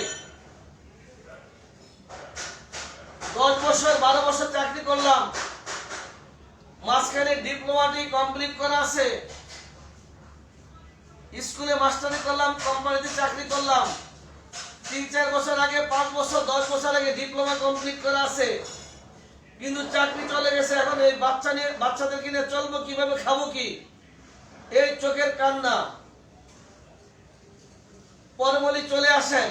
10 বছর 12 বছর চাকরি করলাম, মাঝখানে ডিপ্লোমাটি কমপ্লিট করা আছে, স্কুলে মাস্টারি করলাম, কোম্পানিতে চাকরি করলাম, 3-4 বছর আগে, 5 বছর 10 বছর আগে ডিপ্লোমা কমপ্লিট করা আছে, কিন্তু চাকরি চলে গেছে। এখন এই বাচ্চাদেরকে নিয়ে চলবো কিভাবে, খাবো কি, এই চোখের কান্না। পরে বলি চলে আসেন,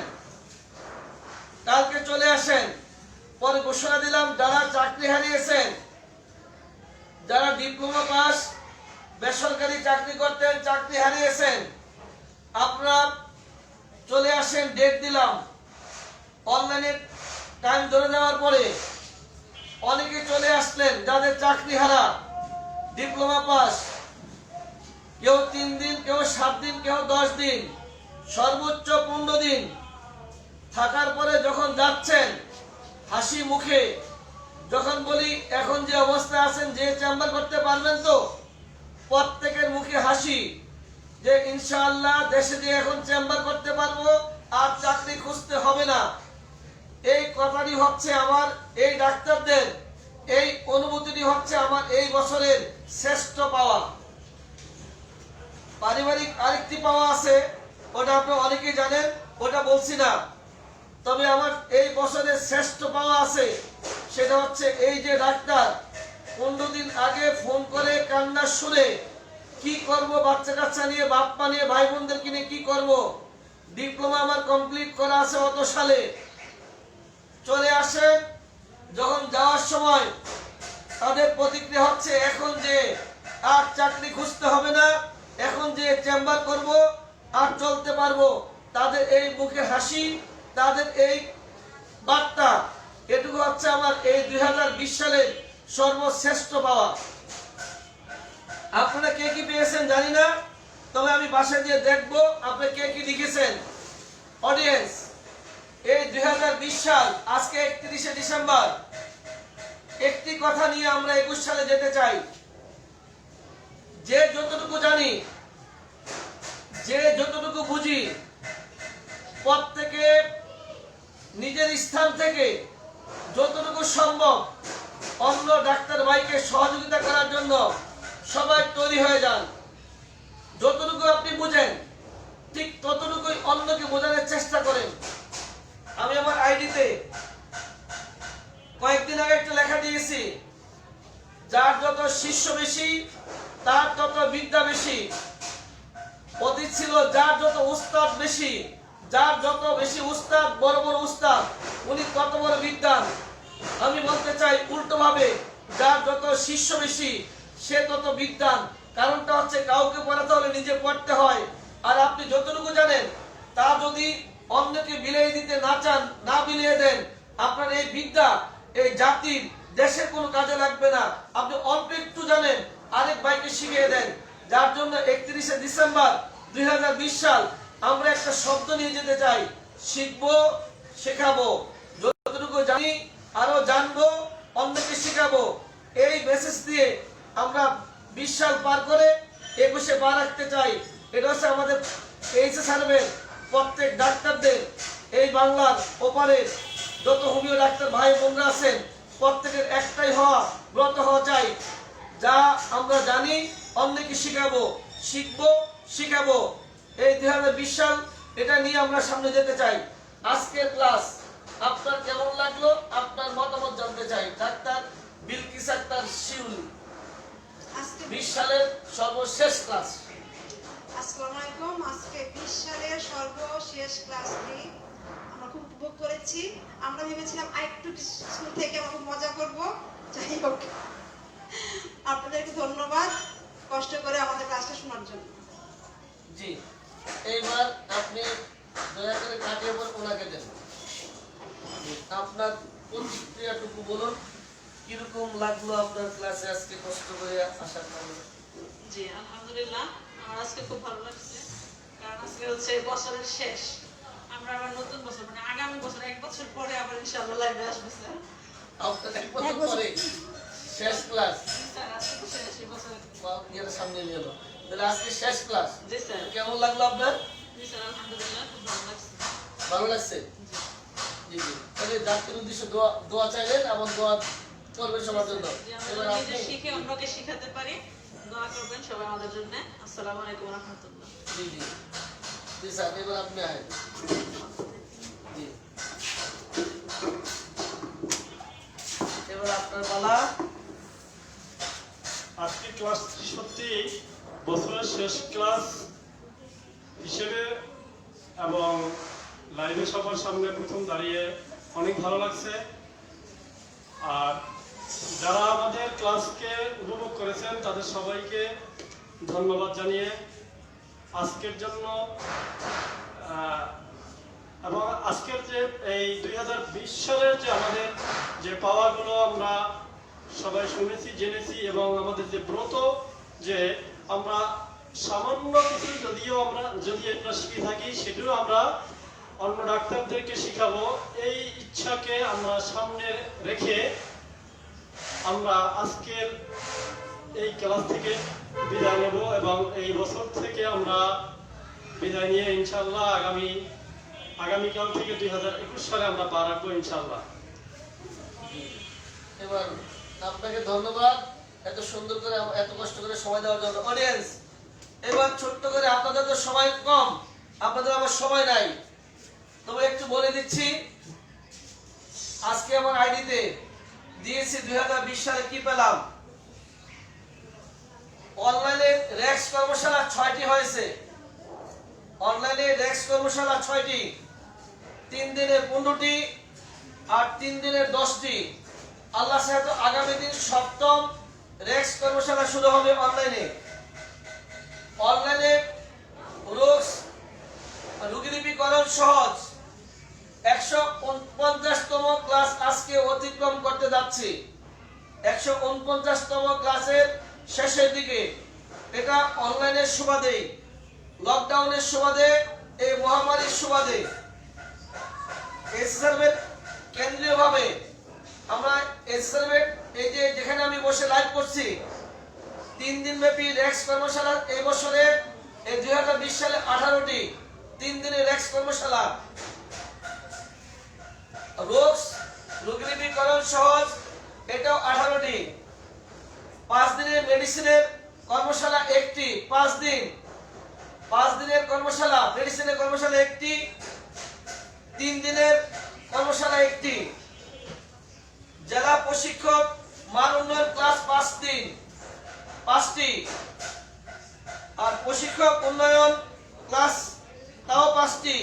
কালকে চলে আসেন। পরে ঘোষণা দিলাম যারা চাকরি হারিয়েছেন, যারা ডিপ্লোমা পাস, বেসরকারি চাকরি করতেন, চাকরি হারিয়েছেন, আপনারা চলে আসেন, ডেট দিলাম। অনলাইনে টাইম ধরে নেওয়ার পরে অনেকে চলে আসলেন, যাদের চাকরি হারা, ডিপ্লোমা পাস, কেউ 3 দিন, কেউ 7 দিন, কেউ 10 দিন, সর্বোচ্চ 15 দিন থাকার পরে যখন যাচ্ছেন হাসি মুখে, যখন বলি এখন যে অবস্থায় আছেন, যে চেম্বার করতে পারবেন তো, প্রত্যেকের মুখে হাসি যে ইনশাআল্লাহ দেশে যে এখন চেম্বার করতে পারবো, আর চাকরি খুঁজতে হবে না। এই কথাটি হচ্ছে আমার, এই ডাক্তারদের এই অনুভূতিটি হচ্ছে আমার এই বছরের শ্রেষ্ঠ পাওয়া। পারিবারিক আরেকটি পাওয়া আছে, ওটা আপনারা অনেকেই জানেন, ওটা বলছি না। তবে আমার এই বছরের শ্রেষ্ঠ পাওয়া আছে, সেটা হচ্ছে এই যে ডাক্তার 15 দিন আগে ফোন করে কান্না শুনে, কি করব, বাচ্চা কাচ্চা নিয়ে, বাপ মা নিয়ে, ভাই বোনদেরকে নিয়ে কি করব, ডিপ্লোমা আমার কমপ্লিট করা আছে অত সালে, চলে আসে। যখন যাওয়ার সময় তাদের প্রতিক্রিয়া হচ্ছে এখন যে আর চাকরি খুঁজতে হবে না, এখন যে চেম্বার করব আর চলতে পারবো, তাদের এই মুখে হাসি, তাদের এই বার্তা, এটুকু হচ্ছে আমার এই 2020 সালের সর্বশ্রেষ্ঠ পাওয়া। আপনারা কে কি পেয়েছেন জানি না, তবে আমি বাসায় গিয়ে দেখবো আপনি কে কি লিখেছেন। অডিয়েন্স, এই 2020 সাল আজকে 31শে ডিসেম্বর, একটি কথা নিয়ে আমরা 21 সালে যেতে চাই। যে যতটুকু জানি, যে যতটুকু বুঝি, প্রত্যেকে নিজের স্থান থেকে যতটুকু সম্ভব অন্য ডাক্তার ভাইকে সহযোগিতা করার জন্য সবাই তৈরি হয়ে যান। যতটুকু আপনি বুঝেন ঠিক ততটুকুই অন্যকে বোঝানোর চেষ্টা করেন। আমি আমার আইডিতে কয়েকদিন আগে একটা লেখা দিয়েছি, যার যত শিষ্য বেশি তার তত বিদ্যা বেশি। অতীত ছিল যার যত উস্তাদ বেশি, যার যত বেশি উস্তাদ, বড় বড় উস্তাদ, উনি তত বড় বিদ্বান। আমি বলতে চাই উল্টো ভাবে, যার যত শিষ্য বেশি সে তত বিদ্বান। কারণটা হচ্ছে কাউকে পড়াতে হলে নিজে পড়তে হয়। আর আপনি যতটুকু জানেন তা যদি অন্যকে বিলিয়ে দিতে না চান, না বিলিয়ে দেন, আপনার এই বিদ্যা এই জাতির দেশের কোনো কাজে লাগবে না। আপনি অল্প একটু জানেন, আরেক ভাইকে শিখিয়ে দেন। যার জন্য 31শে ডিসেম্বর 2020 সাল আমরা একটা শব্দ নিয়ে যেতে চাই, শিখবো, শেখাবো। যতটুকু জানি আরো জানবো, অন্যকে শেখাবো। এই মেসেজ দিয়ে আমরা 20 সাল পার করে 21-এ পা রাখতে চাই। এটা হচ্ছে আমাদের এইচএ সার্ভের প্রত্যেক ডাক্তারদের, এই বাংলার ওপারে যত হোমিও ডাক্তার ভাই বোনরা আছেন, প্রত্যেকের একটাই হওয়া, ব্রত হওয়া চাই। যা আমরা জানি অন্যকে শিখাবো, শিখবো, শিখাবো। এই 2020 সাল এটা নিয়ে আমরা সামনে যেতে চাই। আজকের ক্লাস আপনার কেমন লাগলো, আপনার মতামত জানতে চাই। ডাক্তার বিলকিস আক্তার শিউলি, আজকে 20 সালের সর্বশেষ ক্লাস। আসসালামু আলাইকুম। আজকে 20 সালের সর্বশেষ ক্লাসটি আমরা খুব উপভোগ করেছি। আমরা ভেবেছিলাম আরেকটু স্কুল থেকে আমরা খুব মজা করব। যাই হোক, আপনাদেরকে ধন্যবাদ কষ্ট করে আমাদের ক্লাসটা শোনার জন্য। জি, এইবার আপনি দয়া করে কাটিয়ে পর ওনাকে দেন। আপনার প্রতিক্রিয়াটুকু বলুন, কিরকম লাগলো আপনার ক্লাসে আজকে কষ্ট করে আসার কারণে? জি আলহামদুলিল্লাহ, আমার আজকে খুব ভালো লাগছে। কারণ আজকে হচ্ছে বছরের শেষ। আমরা আবার নতুন বছর মানে আগামী বছর 1 বছর পরে আবার ইনশাআল্লাহ লাইভে আসবো স্যার। আপনার 1 বছর পরে শেষ ক্লাস। স্যার আজকে তো শেষ এই বছর। এর সামনে নিয়ে এলো, তাহলে আজকে শেষ ক্লাস। জি স্যার। কেমন লাগলো আপনার? জি স্যার আলহামদুলিল্লাহ খুব ভালো লাগছে। ভালো লাগছে? জি জি জি। তাহলে ডাক্তার উদ্দেশ্যে দোয়া চাইলেন এবং দোয়া করবেন সবার জন্য। যে আমরা এবার নিজে আপনি শিখে অন্যকে শিখাতে পারি, দোয়া করবেন সবাই আমাদের জন্য। আসসালামু আলাইকুম ওয়া রাহমাতুল্লাহ। জি জি জি স্যার, এবার আপনি আয়েন। জি, এবার আপনার পালা। আজকে ক্লাস সত্যি বছরের শেষ ক্লাস হিসেবে এবং লাইভে সবার সামনে প্রথম দাঁড়িয়ে অনেক ভালো লাগছে। আর যারা আমাদের ক্লাসকে উপভোগ করেছেন তাদের সবাইকে ধন্যবাদ জানিয়ে আজকের জন্য এবং আজকের যে এই 2020 সালের যে আমাদের যে পাওয়াগুলো আমরা সবাই শুনেছি, জেনেছি এবং আমাদের যে ব্রত, যে আমরা সামান্য কিছু যদি আমরা শিখে থাকি সেটিও আমরা অন্য ডাক্তারদেরকে শিখাবো, এই ইচ্ছাকে আমরা সামনে রেখে আমরা আজকের এই ক্লাস থেকে বিদায় নেব এবং এই বছর থেকে আমরা বিদায় নিয়ে ইনশাআল্লাহ আগামীকাল থেকে 2021 সালে আমরা পা রাখবো ইনশাআল্লাহ। এবার আপনাকে ধন্যবাদ এত সুন্দর করে এত কষ্ট করে সময় দেওয়ার জন্য। অডিয়েন্স, এবার ছোট্ট করে, আপনাদের তো সময় কম, আপনাদের আমার সময় নাই, তবে একটু বলে দিচ্ছি। আজকে আমার আইডিতে দিয়েছি 2020 সালে কি পেলাম। অনলাইনে রেক্স কর্মশালা 6টি হয়েছে। অনলাইনে রেক্স কর্মশালা 6টি, 3 দিনে 15টি আর 3 দিনে 10টি। আল্লাহ সাহেব আগামী দিন 7ম রেক্স কর্মশালা শুরু হবে অনলাইনে। অনলাইনে রোগীলিপিকরণ সহজ 149তম ক্লাস আজকে অতিক্রম করতে যাচ্ছি। 149তম ক্লাসের শেষের দিকে। এটা অনলাইনের সুবাদে, লকডাউনের সুবাদে, এই মহামারীর সুবাদে এসএসআরএর কেন্দ্রীয়ভাবে আমরা এসএসআরএর এই যে যেখানে আমি বসে লাইভ করছি 3 দিন ব্যাপী রেক্স কর্মশালা এই বছরে এই 2020 সালে 18টি 3 দিনের রেক্স কর্মশালা, রোগীকরণ সহজ এটাও 18টি, 5 দিনের মেডিসিনের কর্মশালা একটি, 5 দিনের কর্মশালা মেডিসিনের কর্মশালা একটি, 3 দিনের কর্মশালা একটি, জেলা প্রশিক্ষক মান উন্নয়ন ক্লাস 5টি, আর প্রশিক্ষক উন্নয়ন ক্লাস তাও 5টি,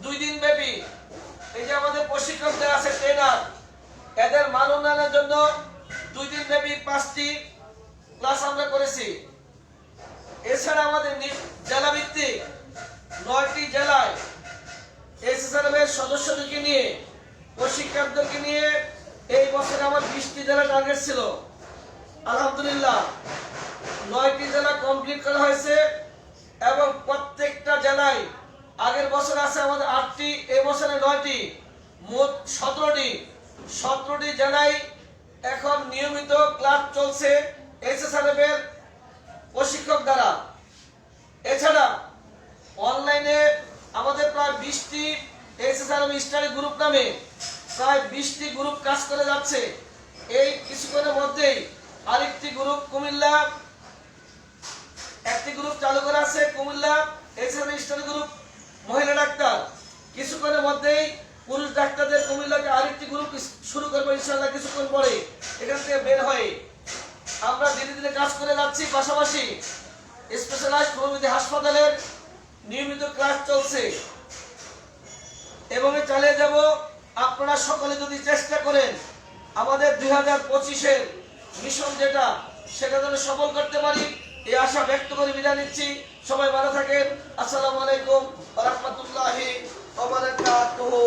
2 দিন ব্যাপী। এই যে আমাদের প্রশিক্ষকদের আছে ট্রেনার, এদের মান উন্নয়নের জন্য 2 দিন ব্যাপী 5টি ক্লাস আমরা করেছি। এছাড়া আমাদের জেলা ভিত্তিক 9টি জেলায় এসএসআরএর সদস্যদেরকে নিয়ে প্রশিক্ষকদেরকে নিয়ে এই বছরে আমার 20টি জেলা টার্গেট ছিল। আলহামদুলিল্লাহ 9টি জেলা কমপ্লিট করা হয়েছে এবং প্রত্যেকটা জেলায় আগের বছর আছে আমাদের 8টি, এই বছরে 9টি, মোট 17টি জেলায় এখন নিয়মিত ক্লাস চলছে এসএসআরএর প্রশিক্ষক দ্বারা। এছাড়া অনলাইনে আমাদের প্রায় 20টি এসএসআরএম স্টাডি গ্রুপ নামে প্রায় 20টি গ্রুপ কাজ করে যাচ্ছে। এই কিছুক্ষণের মধ্যেই আরেকটি গ্রুপ কুমিল্লা, একটি গ্রুপ চালু করা আছে কুমিল্লা এসএসআরএম স্টাডি গ্রুপ মহিলা ডাক্তার। কিছুক্ষণের মধ্যেই পুরুষ ডাক্তারদের কুমিল্লাতে আরেকটি গ্রুপ শুরু করবো ইনশাআল্লাহ কিছুক্ষণ পরে এখান থেকে বের হয়ে। আমরা ধীরে ধীরে কাজ করে যাচ্ছি, পাশাপাশি স্পেশালাইজড হোমিওপ্যাথি হাসপাতালের নিয়মিত ক্লাস চলছে এবং চালিয়ে যাব। আপনারা সকলে যদি চেষ্টা করেন আমাদের 2025-এর মিশন যেটা সেটা যেন সফল করতে পারি এই আশা ব্যক্ত করে বিদায় নিচ্ছি। সবাই ভালো থাকেন। আসসালামু আলাইকুম ওয়া রাহমাতুল্লাহি ওয়া বারাকাতুহু।